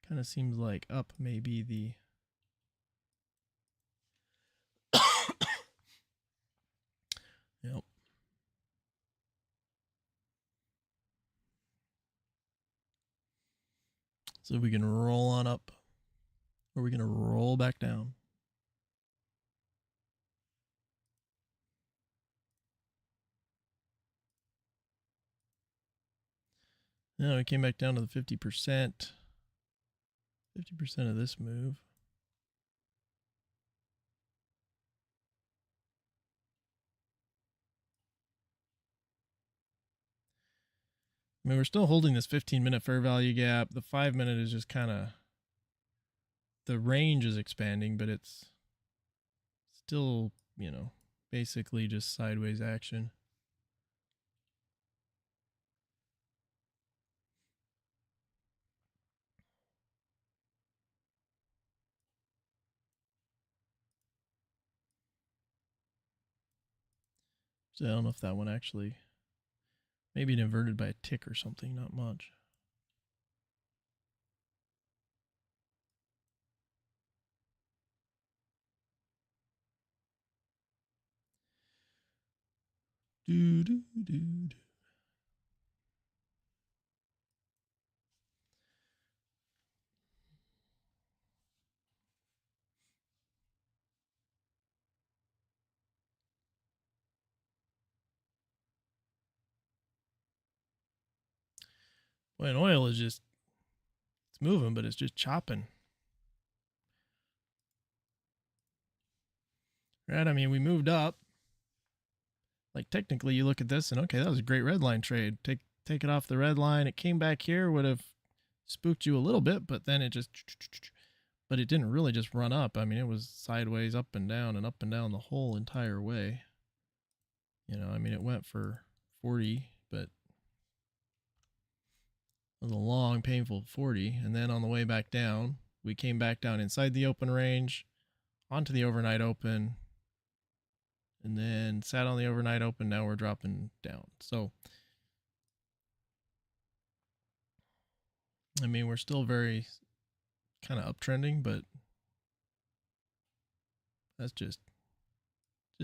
kind of seems like up may be the yep. So if we can roll on up, or we're going to roll back down. Now we came back down to the 50%. 50% of this move. I mean, we're still holding this 15-minute fair value gap. The 5-minute is just kind of, the range is expanding, but it's still, you know, basically just sideways action. So I don't know if that one actually, maybe it inverted by a tick or something, not much. Do, do, do, do. Boy, and oil is just, it's moving, but it's just chopping. Right? I mean, we moved up. Like technically you look at this and okay, that was a great red line trade. Take it off the red line. It came back here, would have spooked you a little bit, but then it just, but it didn't really just run up. I mean, it was sideways, up and down the whole entire way. You know, I mean, it went for 40, but it was a long, painful 40. And then on the way back down, we came back down inside the open range, onto the overnight open, and then sat on the overnight open. Now we're dropping down. So, I mean, we're still very kind of uptrending, but that's just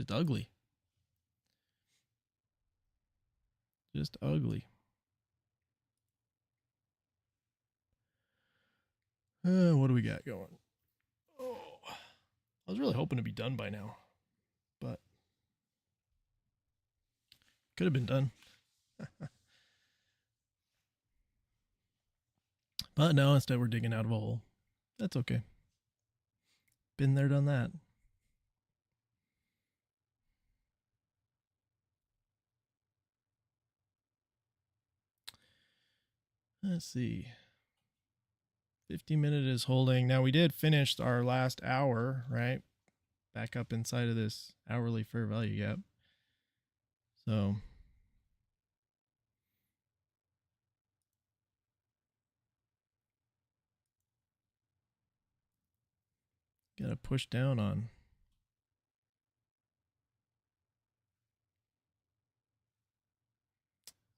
ugly. Just ugly. What do we got going? Oh, I was really hoping to be done by now, but could have been done. But no, instead we're digging out of a hole. That's okay. Been there, done that. Let's see. 50-minute is holding. Now we did finish our last hour, right? Back up inside of this hourly fair value gap. So gotta push down on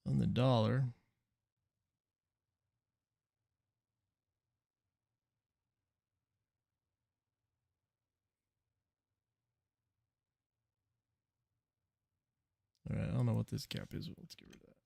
the dollar. All right, I don't know what this gap is. Let's get rid of that.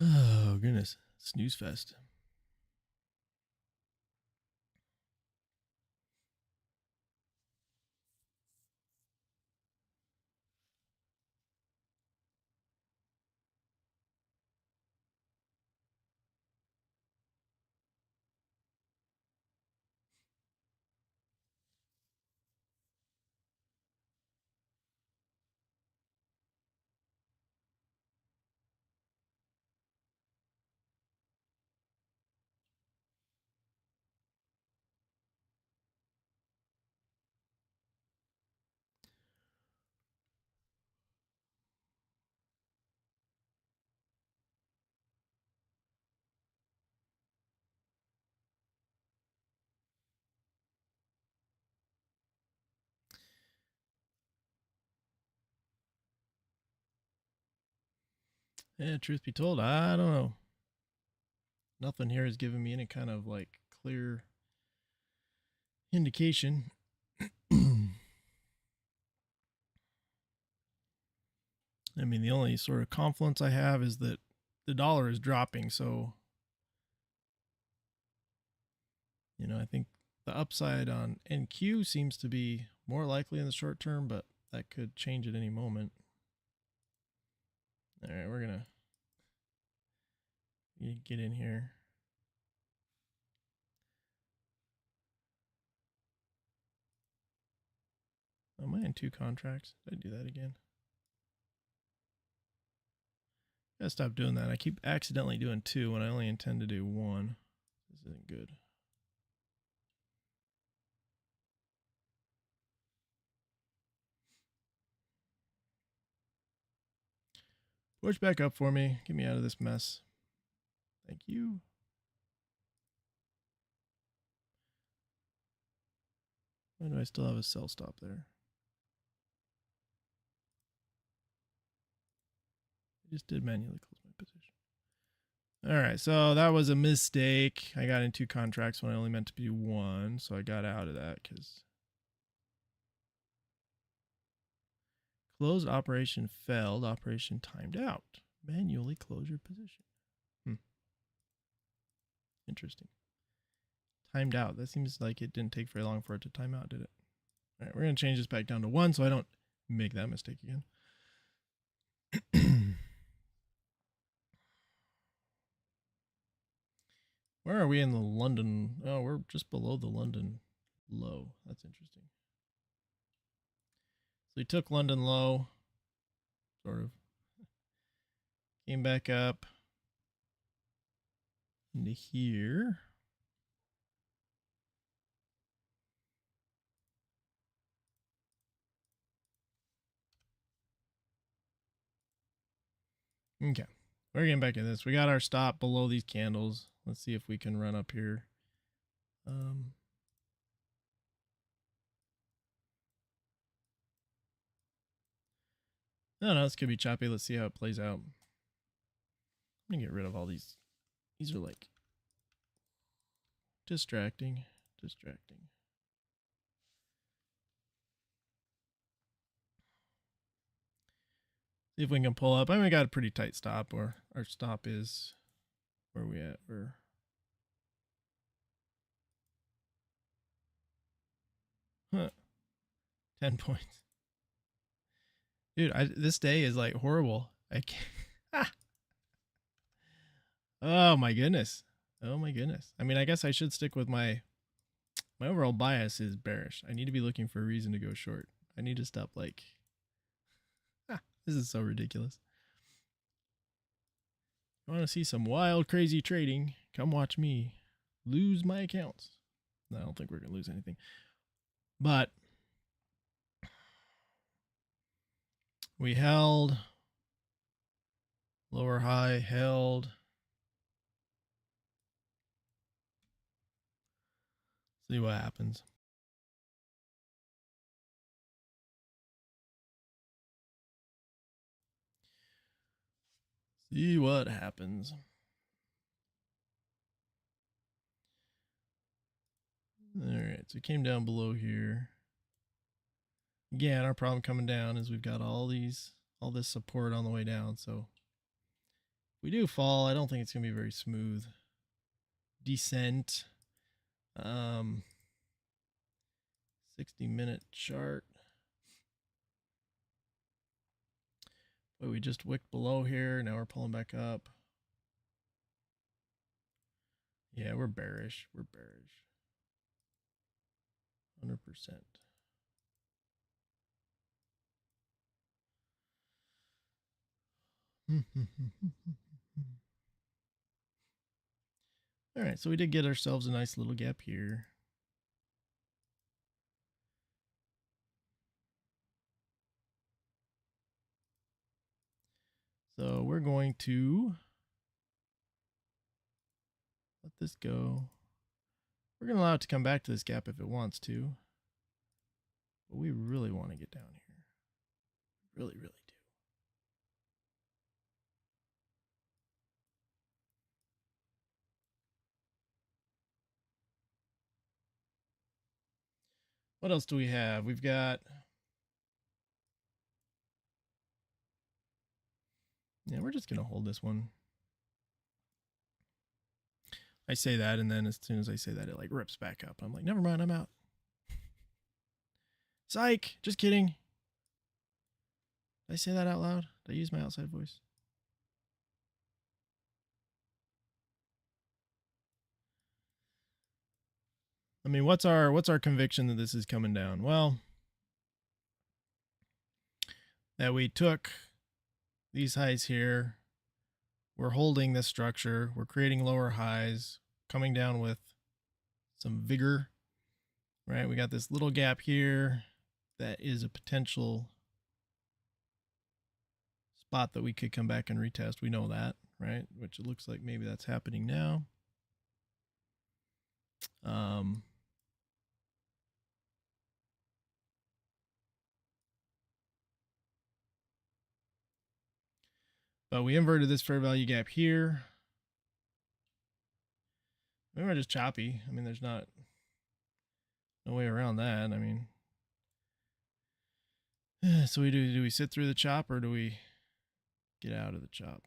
Oh goodness, snooze fest. Yeah, truth be told, I don't know. Nothing here has given me any kind of like clear indication. I mean, the only sort of confluence I have is that the dollar is dropping. So, you know, I think the upside on NQ seems to be more likely in the short term, but that could change at any moment. All right, we're gonna get in here. Am I in 2 contracts? Did I do that again? Gotta stop doing that. I keep accidentally doing 2 when I only intend to do 1. This isn't good. Push back up for me. Get me out of this mess. Thank you. Why do I still have a sell stop there? I just did manually close my position. All right, so that was a mistake. I got in 2 contracts when I only meant to do 1, so I got out of that because closed operation failed. Operation timed out. Manually close your position. Interesting. Timed out. That seems like it didn't take very long for it to time out, did it? All right, we're going to change this back down to 1 so I don't make that mistake again. Where are we in the London? Oh, we're just below the London low. That's interesting. So we took London low, sort of. Came back up into here. Okay, we're getting back in this. We got our stop below these candles. Let's see if we can run up here. No, this could be choppy. Let's see how it plays out. I'm gonna get rid of all these. These are like distracting. See if we can pull up. I mean, we got a pretty tight stop, or our stop is where we at. We're 10 points. Dude, this day is like horrible. I can't. Oh my goodness. Oh my goodness. I mean, I guess I should stick with my overall bias is bearish. I need to be looking for a reason to go short. I need to stop like this is so ridiculous. You want to see some wild, crazy trading? Come watch me lose my accounts. No, I don't think we're going to lose anything. But we held. Lower high held. See what happens. See what happens. All right, so we came down below here. Again, our problem coming down is we've got all this support on the way down. So if we do fall, I don't think it's going to be very smooth. Descent. 60-minute chart. But we just wicked below here. Now we're pulling back up. Yeah, we're bearish. 100%. All right, so we did get ourselves a nice little gap here. So we're going to let this go. We're going to allow it to come back to this gap if it wants to. But we really want to get down here. Really, really do. What else do we have? We've got... Yeah, we're just going to hold this one. I say that, and then as soon as I say that, it like rips back up. I'm like, never mind, I'm out. Psych! Just kidding. Did I say that out loud? Did I use my outside voice? I mean, what's our conviction that this is coming down? Well, that we took these highs here, we're holding this structure, we're creating lower highs, coming down with some vigor, right? We got this little gap here that is a potential spot that we could come back and retest. We know that, right? Which it looks like maybe that's happening now. But we inverted this fair value gap here. Maybe we're just choppy. I mean, there's no way around that. I mean, so do we sit through the chop or do we get out of the chop?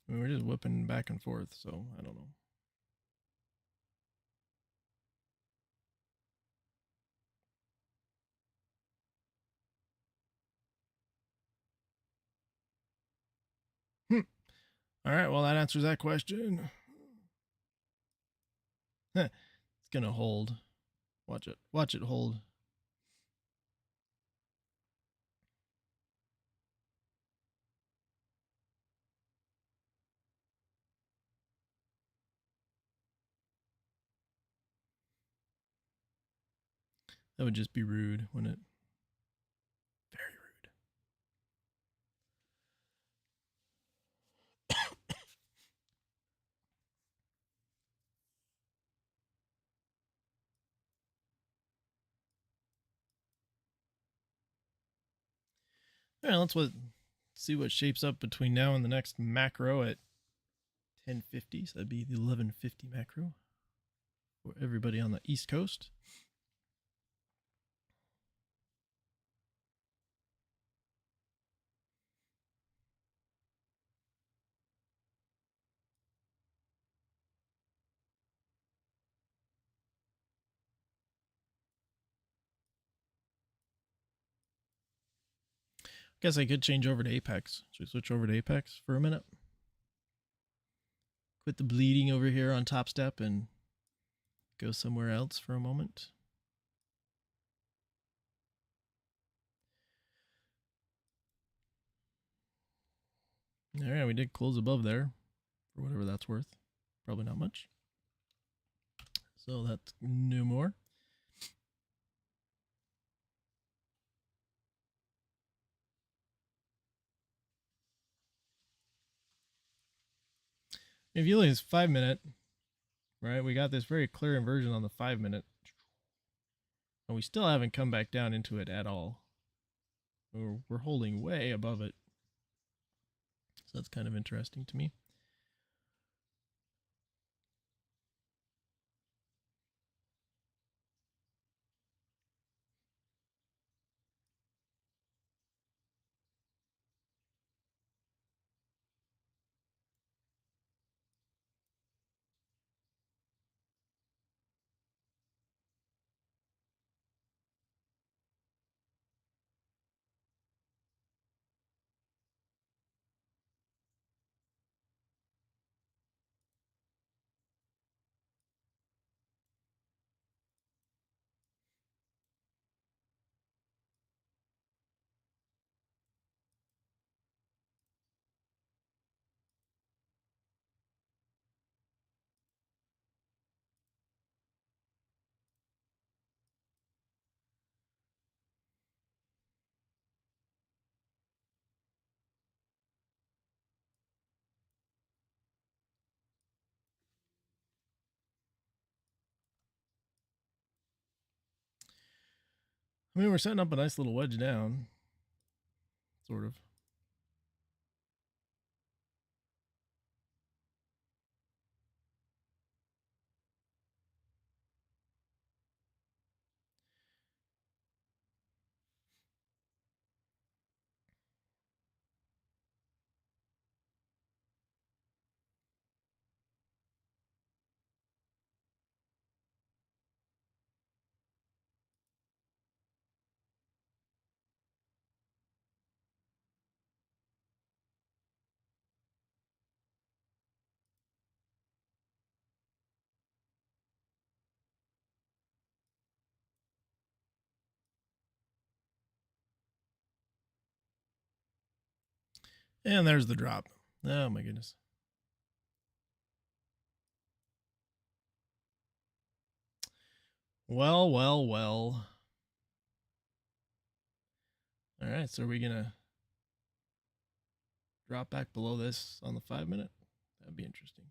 I mean, we're just whipping back and forth, so I don't know. All right, well, that answers that question. It's gonna hold. Watch it hold. That would just be rude, wouldn't it? Very rude. All right, let's see what shapes up between now and the next macro at 10:50. So that'd be the 11:50 macro for everybody on the East Coast. Guess I could change over to Apex. Should we switch over to Apex for a minute? Quit the bleeding over here on TopStep and go somewhere else for a moment. All right, we did close above there for whatever that's worth. Probably not much. So that's no more. If you look at this 5 minute, right, we got this very clear inversion on the 5 minute. And we still haven't come back down into it at all. We're holding way above it. So that's kind of interesting to me. I mean, we're setting up a nice little wedge down, sort of. And there's the drop. Oh my goodness. Well. All right, so are we gonna drop back below this on the 5 minute? That'd be interesting.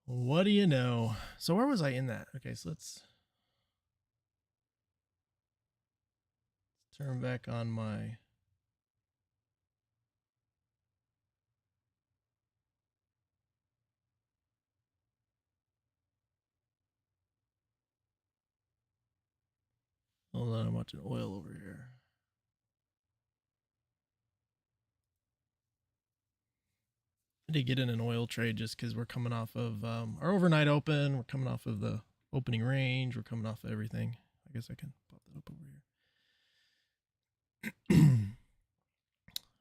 What do you know? So where was I in that? Okay, so let's turn back on my hold on, I'm watching oil over here. I did get in an oil trade just because we're coming off of our overnight open. We're coming off of the opening range. We're coming off of everything. I guess I can pop that up over here.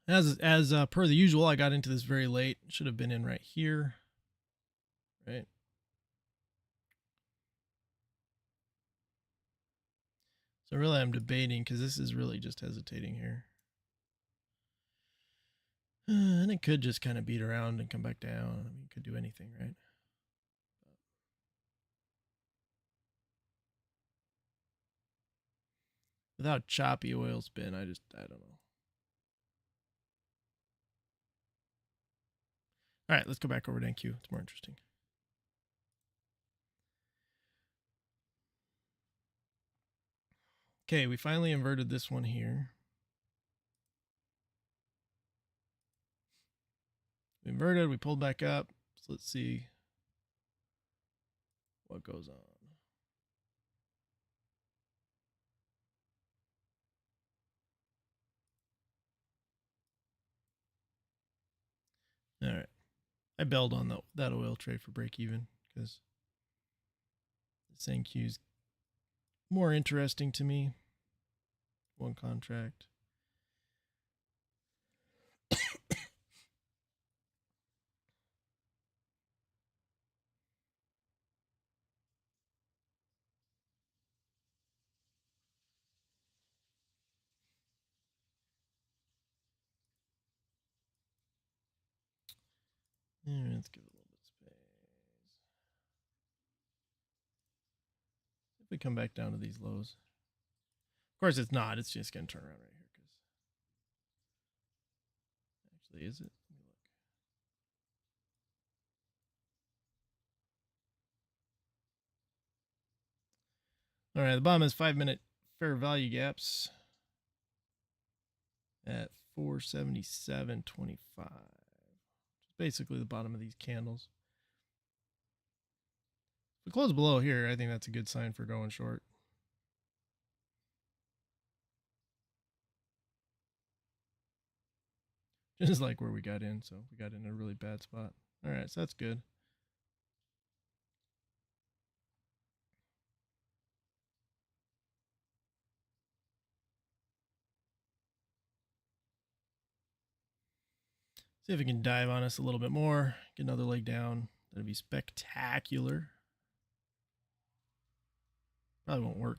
As per the usual, I got into this very late. Should have been in right here, right? So really, I'm debating because this is really just hesitating here. And it could just kind of beat around and come back down. I mean, it could do anything, right? Without choppy oil spin, I don't know. All right, let's go back over to NQ. It's more interesting. Okay, we finally inverted this one here. We inverted, we pulled back up. So let's see what goes on. All right. I bailed on that oil trade for break even because this NQ is more interesting to me. One contract. Let's give it a little bit of space. If we come back down to these lows. Of course, it's not. It's just going to turn around right here. Actually, is it? Let me look. All right, the bottom is 5 minute fair value gaps at 477.25. Basically the bottom of these candles. If we close below here, I think that's a good sign for going short. Just like where we got in, so we got in a really bad spot. All right, so that's good. See if we can dive on us a little bit more. Get another leg down. That'd be spectacular. Probably won't work.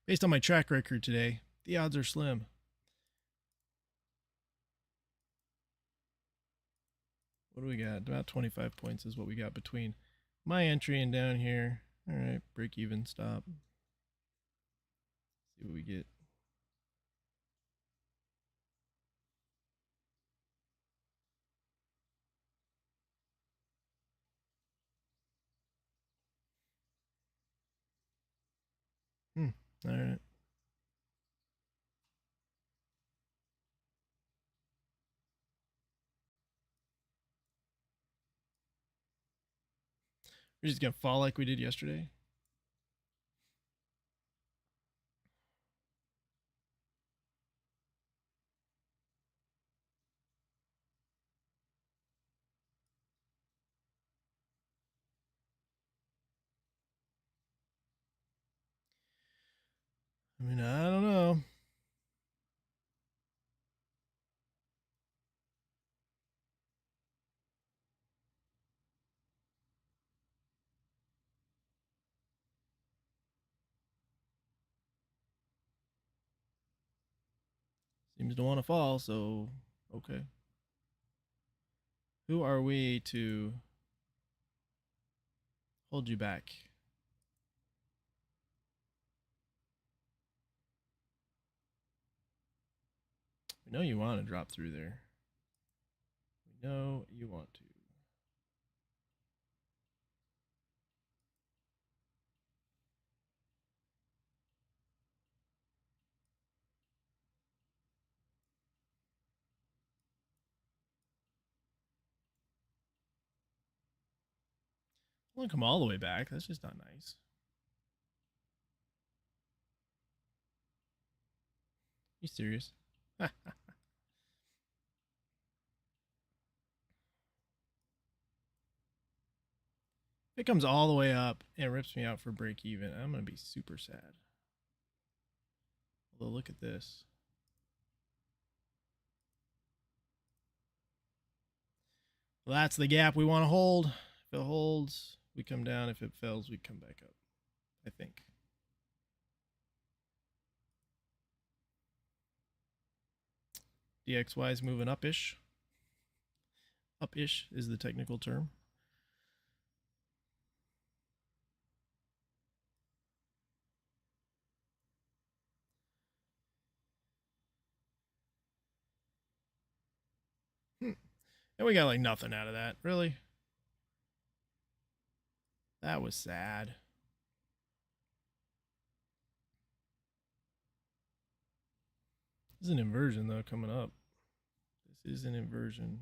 Based on my track record today, the odds are slim. What do we got? About 25 points is what we got between my entry and down here. All right, break even, stop. See what we get. All right. We're just going to fall like we did yesterday. I mean, I don't know. Seems to want to fall, so okay. Who are we to hold you back? We know you want to drop through there. We know you want to. I want to come all the way back. That's just not nice. You serious? If it comes all the way up and rips me out for break even, I'm going to be super sad. Although look at this. Well, that's the gap we want to hold. If it holds, we come down. If it fails, we come back up, I think. DXY is moving up-ish. Up-ish is the technical term. And we got like nothing out of that. Really? That was sad. This is an inversion though coming up. This is an inversion.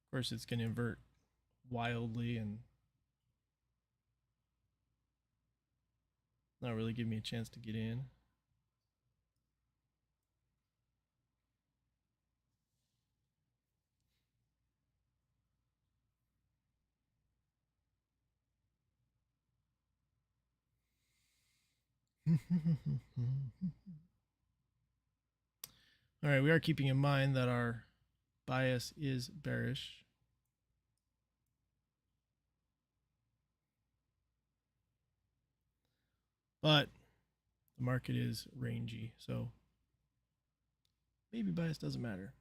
Of course it's going to invert wildly and not really give me a chance to get in. All right, we are keeping in mind that our bias is bearish. But the market is rangy, so maybe bias doesn't matter.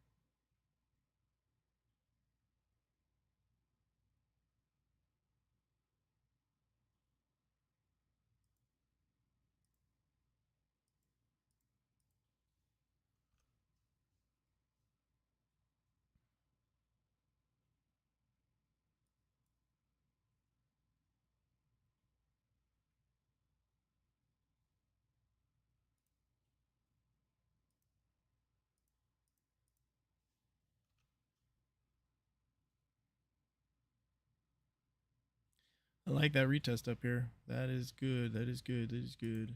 I like that retest up here. That is good. That is good. That is good.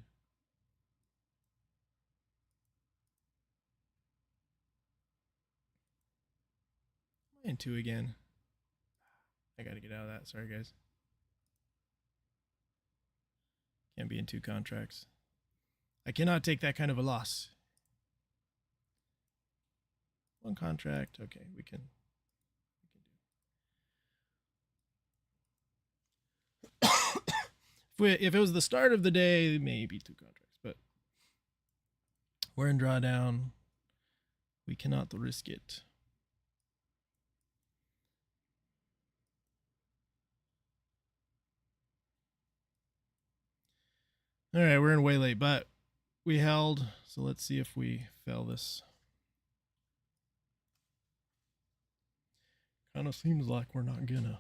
And two again. I got to get out of that. Sorry, guys. Can't be in two contracts. I cannot take that kind of a loss. One contract. Okay, we can do. If it was the start of the day, maybe two contracts, but we're in drawdown. We cannot risk it. All right, we're in way late, but we held. So let's see if we fail this. Kind of seems like we're not gonna.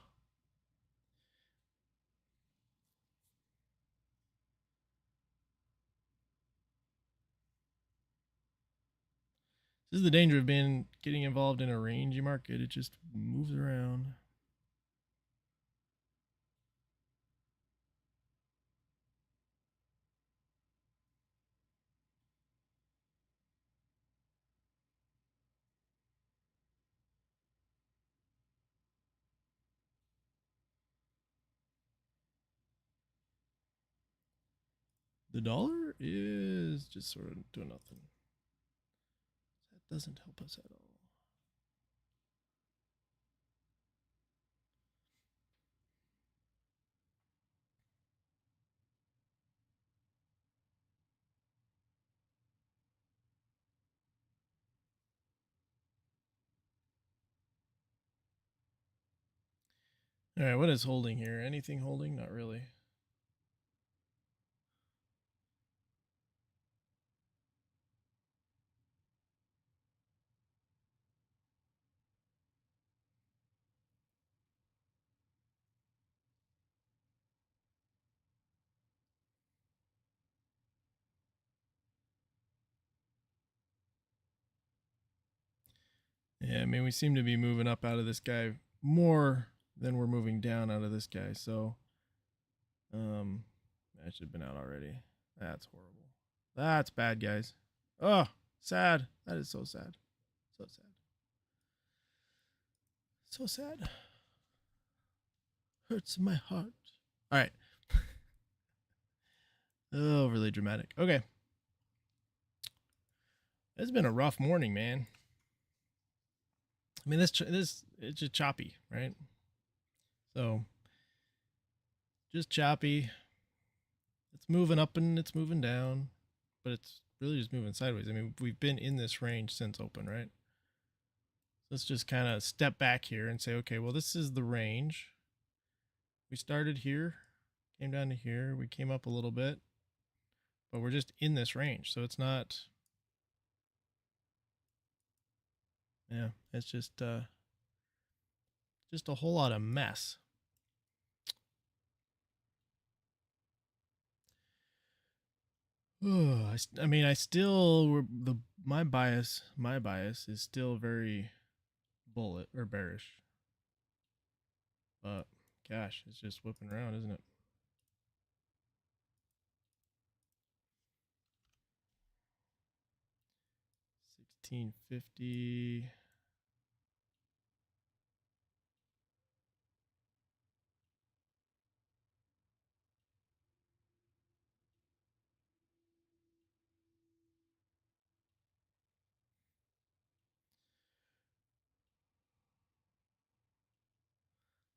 This is the danger of getting involved in a rangy market. It just moves around. The dollar is just sort of doing nothing. That doesn't help us at all. All right, what is holding here? Anything holding? Not really. Yeah, I mean, we seem to be moving up out of this guy more than we're moving down out of this guy. So, that should have been out already. That's horrible. That's bad, guys. Oh, sad. That is so sad. So sad. So sad. Hurts my heart. All right. Oh, really dramatic. Okay. It's been a rough morning, man. I mean, this it's just choppy, right? So, just choppy. It's moving up and it's moving down, but it's really just moving sideways. I mean, we've been in this range since open, right? Let's just kind of step back here and say, okay, well, this is the range. We started here, came down to here, we came up a little bit, but we're just in this range. So it's not, yeah, it's just a whole lot of mess. I mean, I still my bias is still very bullet or bearish, but gosh, it's just whipping around, isn't it? $16.50.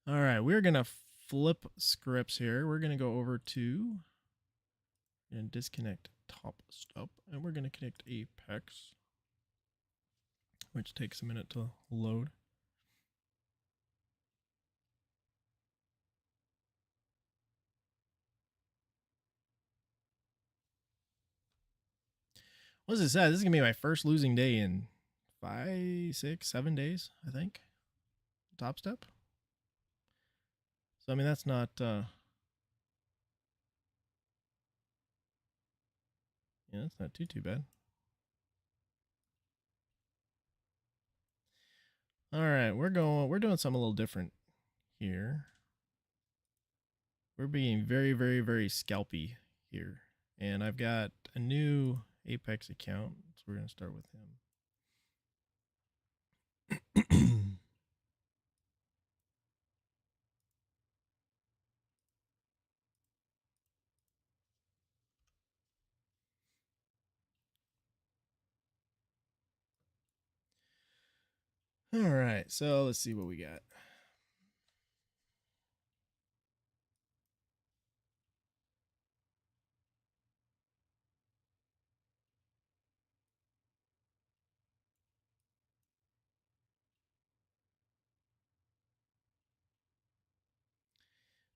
All right, we're gonna flip scripts here. We're gonna go over to and disconnect TopStep, and we're gonna connect Apex, which takes a minute to load. What does it say? This is gonna be my first losing day in 5, 6, 7 days, I think. TopStep. So I mean that's not yeah, that's not too bad. All right, we're doing something a little different here. We're being very, very, very scalpy here. And I've got a new Apex account, so we're gonna start with him. All right, so let's see what we got.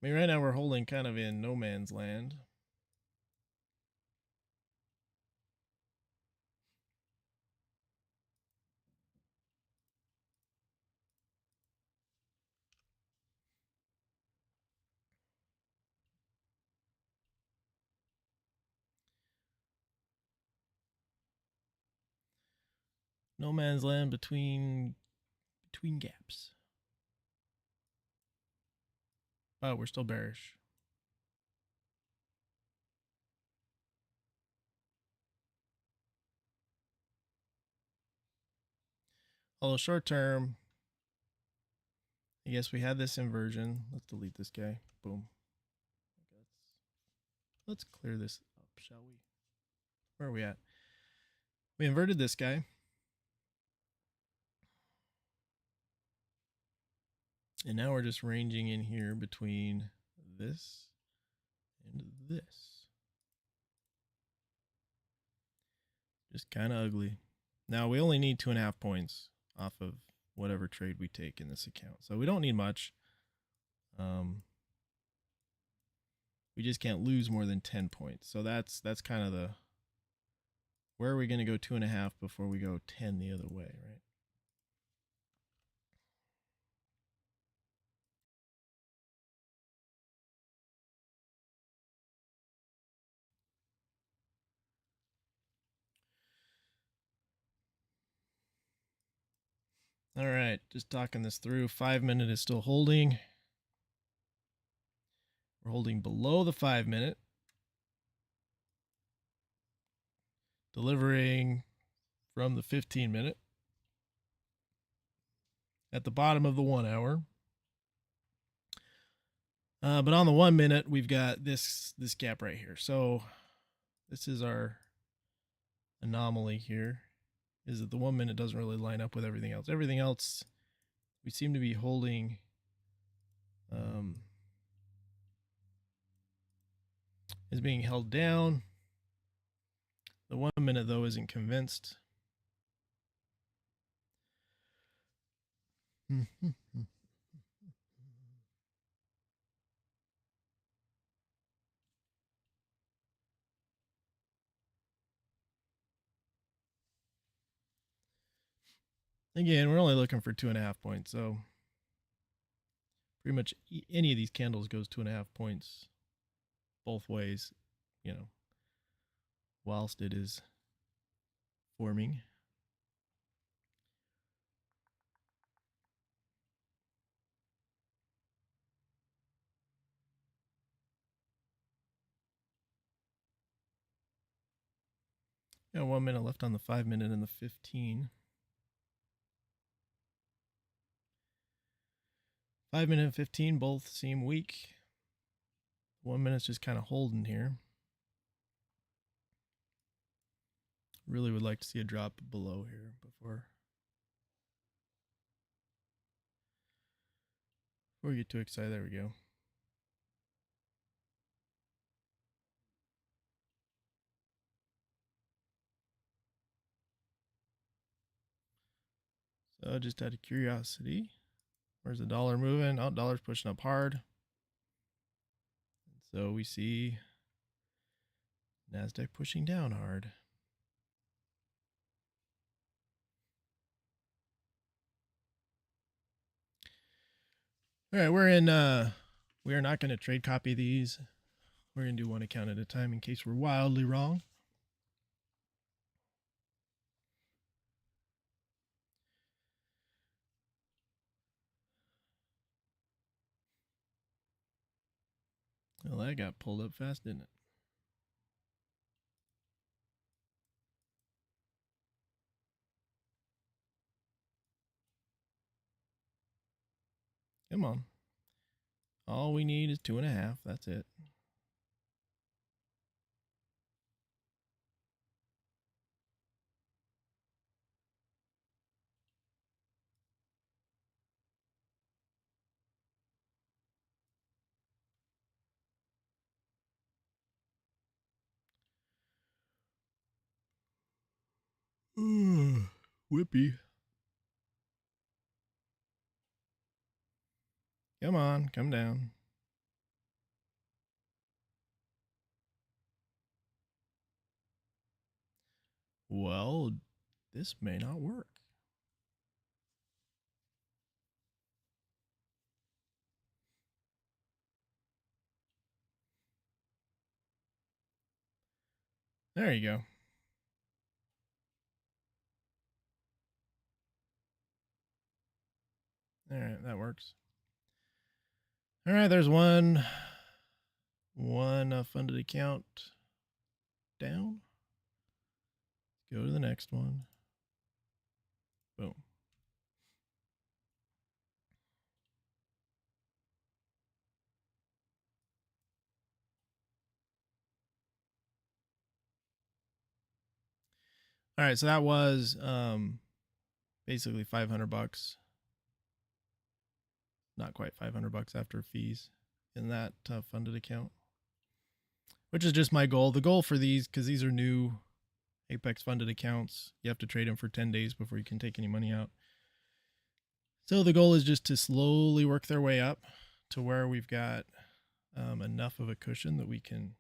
I mean, right now we're holding kind of in no man's land. No man's land between gaps. But we're still bearish. Although short term, I guess we had this inversion. Let's delete this guy. Boom. Let's clear this up, shall we? Where are we at? We inverted this guy. And now we're just ranging in here between this and this. Just kind of ugly. Now we only need 2.5 points off of whatever trade we take in this account. So we don't need much. We just can't lose more than 10 points. So that's kind of the, where are we going to go 2.5 before we go 10 the other way, right? All right, just talking this through. 5 minute is still holding. We're holding below the 5 minute. Delivering from the 15 minute. At the bottom of the 1 hour. But on the 1 minute, we've got this gap right here. So this is our anomaly here, is that the 1 minute doesn't really line up with everything else. Everything else, we seem to be holding is being held down. The 1 minute, though, isn't convinced. Again, we're only looking for 2.5 points, so pretty much any of these candles goes 2.5 points both ways, you know, whilst it is forming. Got 1 minute left on the 5 minute and the 15. 5 minute and 15 both seem weak. 1 minute's just kind of holding here. Really would like to see a drop below here before we get too excited. There we go. So just out of curiosity, where's the dollar moving? Oh, dollar's pushing up hard. So we see NASDAQ pushing down hard. All right, we're in, we are not going to trade copy these. We're going to do one account at a time in case we're wildly wrong. Well, that got pulled up fast, didn't it? Come on. All we need is 2.5. That's it. Whippy. Come on, come down. Well, this may not work. There you go. All right, that works. All right, there's one funded account down. Go to the next one. Boom. All right, so that was basically $500. Not quite $500 after fees in that funded account, which is just my goal. The goal for these, because these are new Apex funded accounts, you have to trade them for 10 days before you can take any money out. So the goal is just to slowly work their way up to where we've got enough of a cushion that we can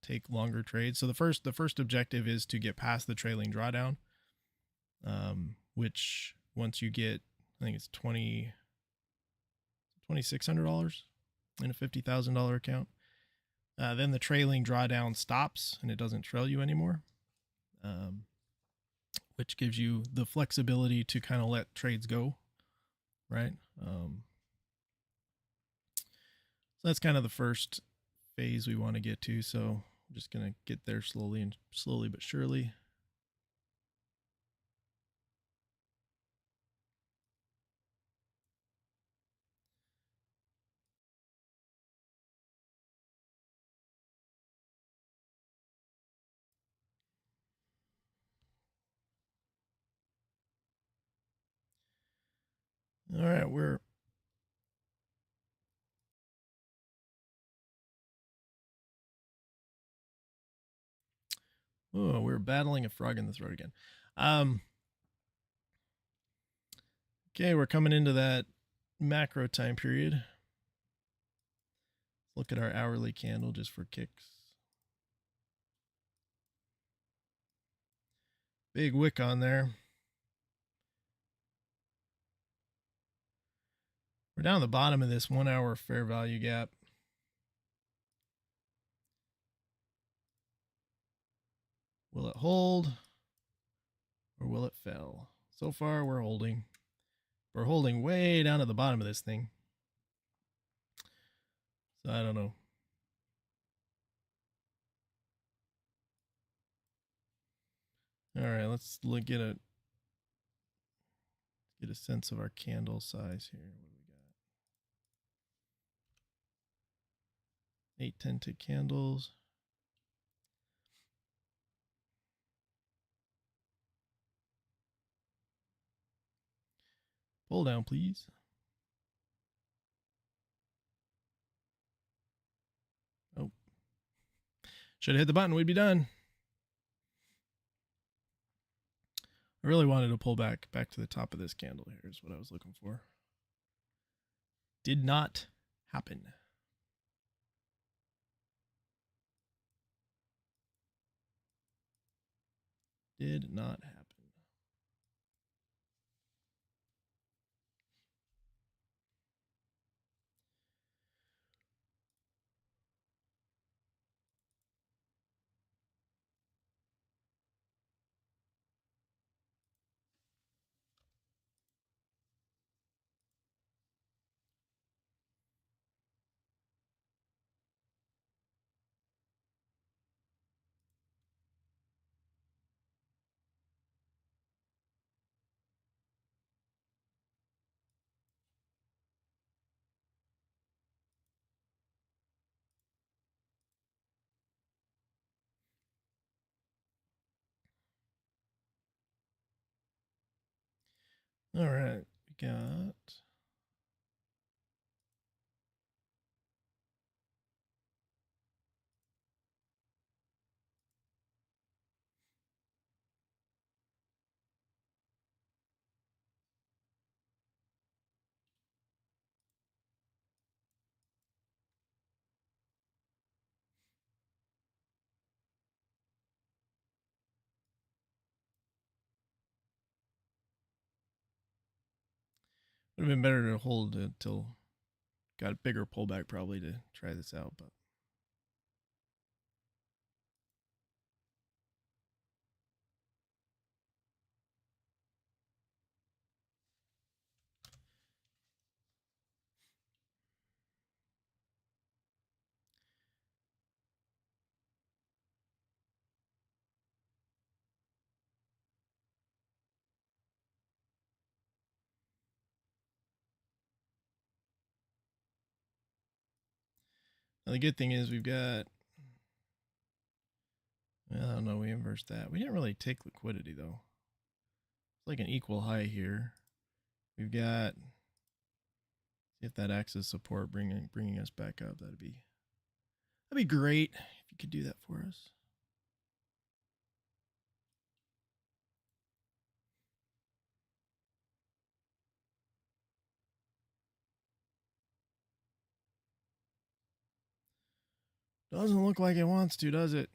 take longer trades. So the first objective is to get past the trailing drawdown, which once you get, I think it's $2,600 in a $50,000 account. Then the trailing drawdown stops and it doesn't trail you anymore, which gives you the flexibility to kind of let trades go, right? So that's kind of the first phase we want to get to. So I'm just going to get there slowly but surely. All right, we're battling a frog in the throat again. Okay, we're coming into that macro time period. Look at our hourly candle just for kicks. Big wick on there. We're down the bottom of this 1 hour fair value gap. Will it hold or will it fail? So far, we're holding. We're holding way down at the bottom of this thing. So I don't know. All right, let's get a sense of our candle size here. What do we got? 8, 10 tick candles. Pull down, please. Oh. Should have hit the button. We'd be done. I really wanted to pull back to the top of this candle here is what I was looking for. Did not happen. Did not happen. All right, we got would have been better to hold it till got a bigger pullback probably to try this out, but now the good thing is we've got, I don't know, we inversed that. We didn't really take liquidity though. It's like an equal high here. We've got, if that acts as support, bringing us back up, that'd be great if you could do that for us. Doesn't look like it wants to, does it?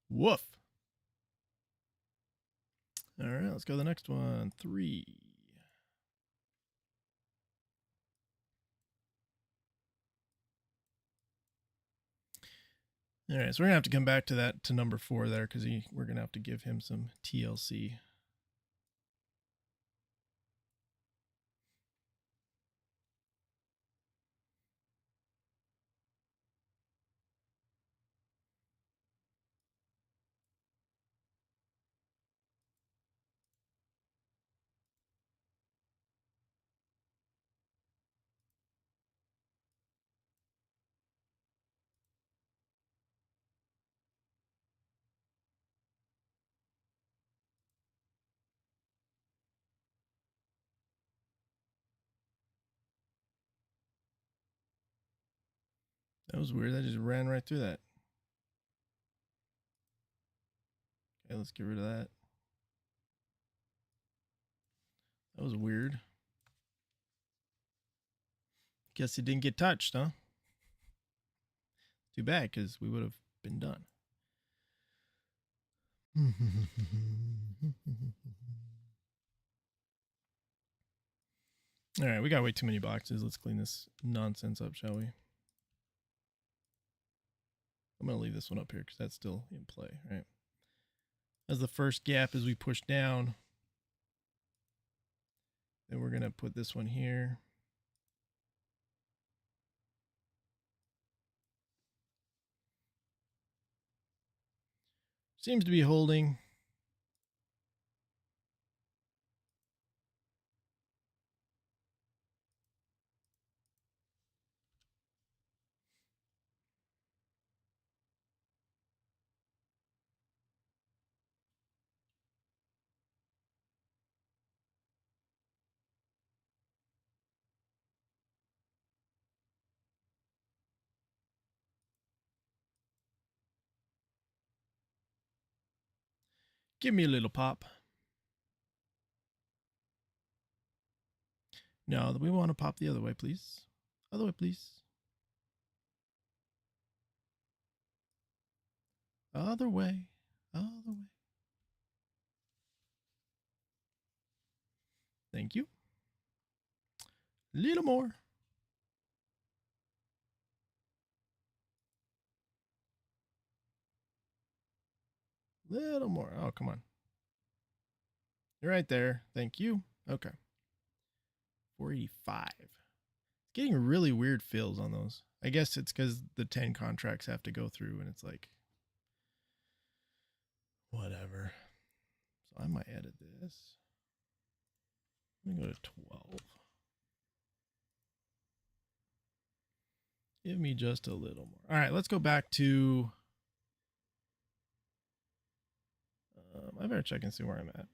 Woof. All right, let's go to the next one. 3. All right, so we're going to have to come back to that, to number 4 there, because we're going to have to give him some TLC. That was weird. That just ran right through that. Okay, let's get rid of that. That was weird. Guess it didn't get touched, huh? Too bad, because we would have been done. All right, we got way too many boxes. Let's clean this nonsense up, shall we? I'm going to leave this one up here because that's still in play, right? As the first gap as we push down. Then we're going to put this one here. Seems to be holding. Give me a little pop. No, we want to pop the other way, please. Other way, please. Other way. Other way. Thank you. A little more. Little more. Oh, come on. You're right there. Thank you. Okay. 485. It's getting really weird fills on those. I guess it's because the 10 contracts have to go through and it's like, whatever. So I might edit this. Let me go to 12. Give me just a little more. All right, let's go back to... I better check and see where I'm at.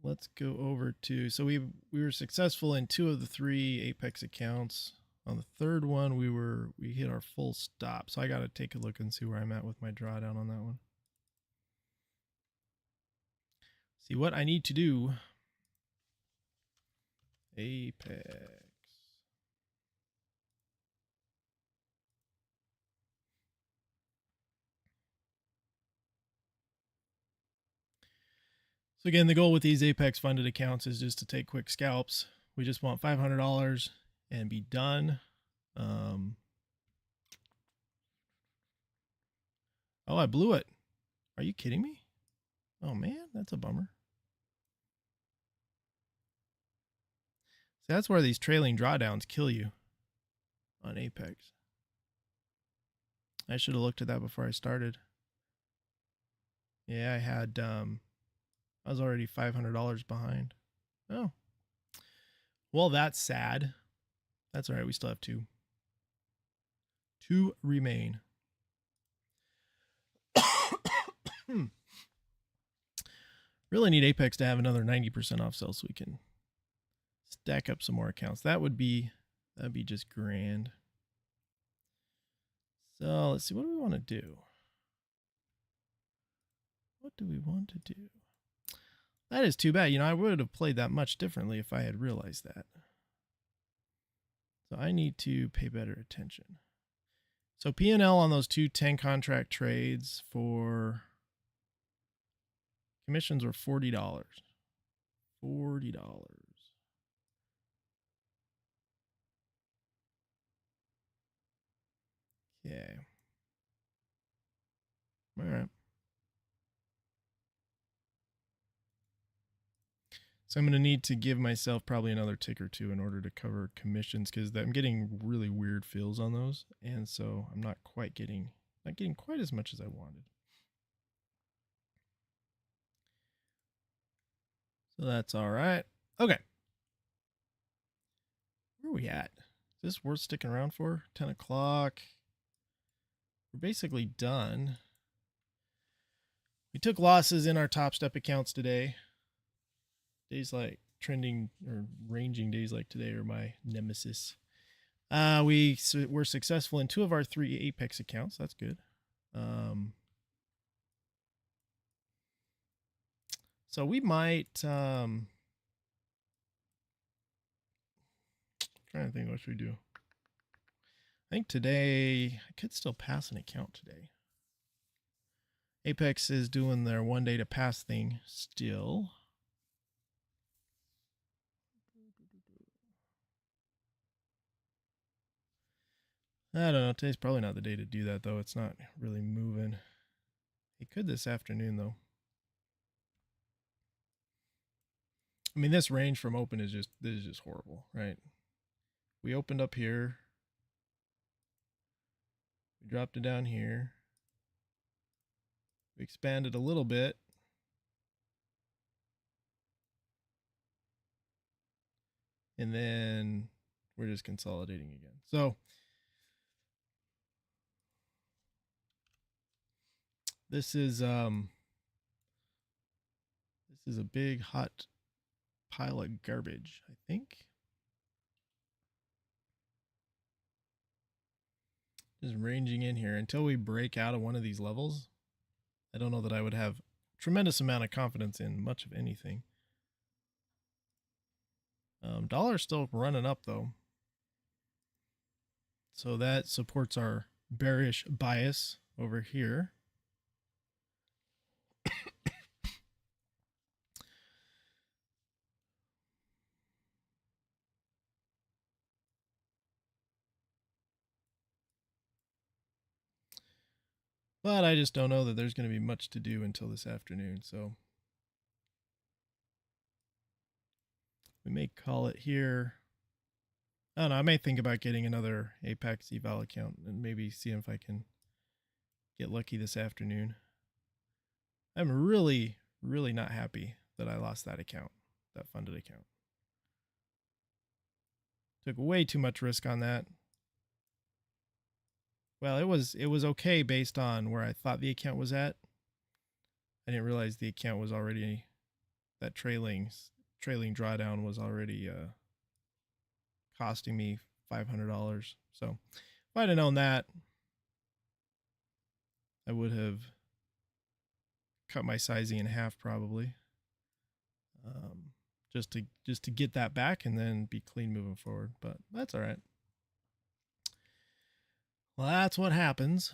Let's go over to... So we were successful in 2 of the 3 Apex accounts. On the third one, we hit our full stop. So I got to take a look and see where I'm at with my drawdown on that one. See what I need to do. Apex. So again, the goal with these Apex funded accounts is just to take quick scalps. We just want $500 and be done. Oh, I blew it. Are you kidding me? Oh man, that's a bummer. So that's where these trailing drawdowns kill you on Apex. I should have looked at that before I started. Yeah, I was already $500 behind. Oh. Well, that's sad. That's all right. We still have 2. 2 remain. Really need Apex to have another 90% off sale so we can stack up some more accounts. That'd be just grand. So let's see. What do we want to do? What do we want to do? That is too bad. You know, I would have played that much differently if I had realized that. So I need to pay better attention. So P&L on those two 10 contract trades for commissions were $40. $40. Okay. All right. So I'm going to need to give myself probably another tick or two in order to cover commissions, because I'm getting really weird fills on those, and so I'm not getting quite as much as I wanted. So that's all right. Okay. Where are we at? Is this worth sticking around for? 10 o'clock. We're basically done. We took losses in our TopStep accounts today. Days like trending or ranging days like today are my nemesis. We were successful in 2 of our 3 Apex accounts. That's good. So we might trying to think what should we do. I think today I could still pass an account today. Apex is doing their 1 day to pass thing still. I don't know. Today's probably not the day to do that, though. It's not really moving. It could this afternoon, though. I mean, this range from open is just horrible, right? We opened up here. We dropped it down here. We expanded a little bit. And then we're just consolidating again. So this is a big hot pile of garbage, I think. Just ranging in here until we break out of one of these levels. I don't know that I would have tremendous amount of confidence in much of anything. Dollar's still running up though. So that supports our bearish bias over here. But I just don't know that there's going to be much to do until this afternoon. So we may call it here. I don't know. I may think about getting another Apex eval account and maybe see if I can get lucky this afternoon. I'm really, really not happy that I lost that account, that funded account. Took way too much risk on that. Well, it was okay based on where I thought the account was at. I didn't realize the account was already, that trailing drawdown was already costing me $500. So if I'd have known that, I would have cut my sizing in half probably, just to get that back and then be clean moving forward. But that's all right. Well, that's what happens.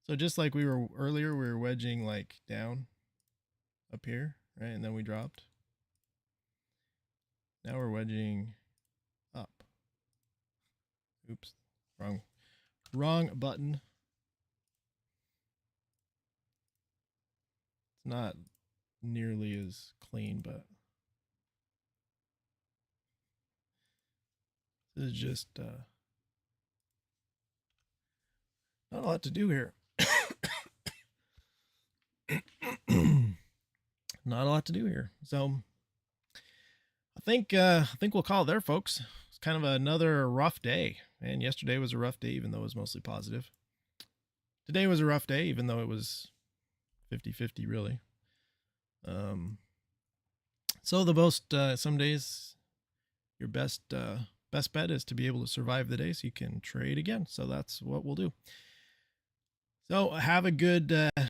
So just like we were earlier, we were wedging like down up here, right? And then we dropped. Now we're wedging up. Oops, wrong button. It's not nearly as clean, but this is just not a lot to do here. Not a lot to do here. So I think we'll call it there, folks. It's kind of another rough day. And yesterday was a rough day, even though it was mostly positive. Today was a rough day, even though it was 50-50, really. So the most some days your best bet is to be able to survive the day so you can trade again. So that's what we'll do. So have a good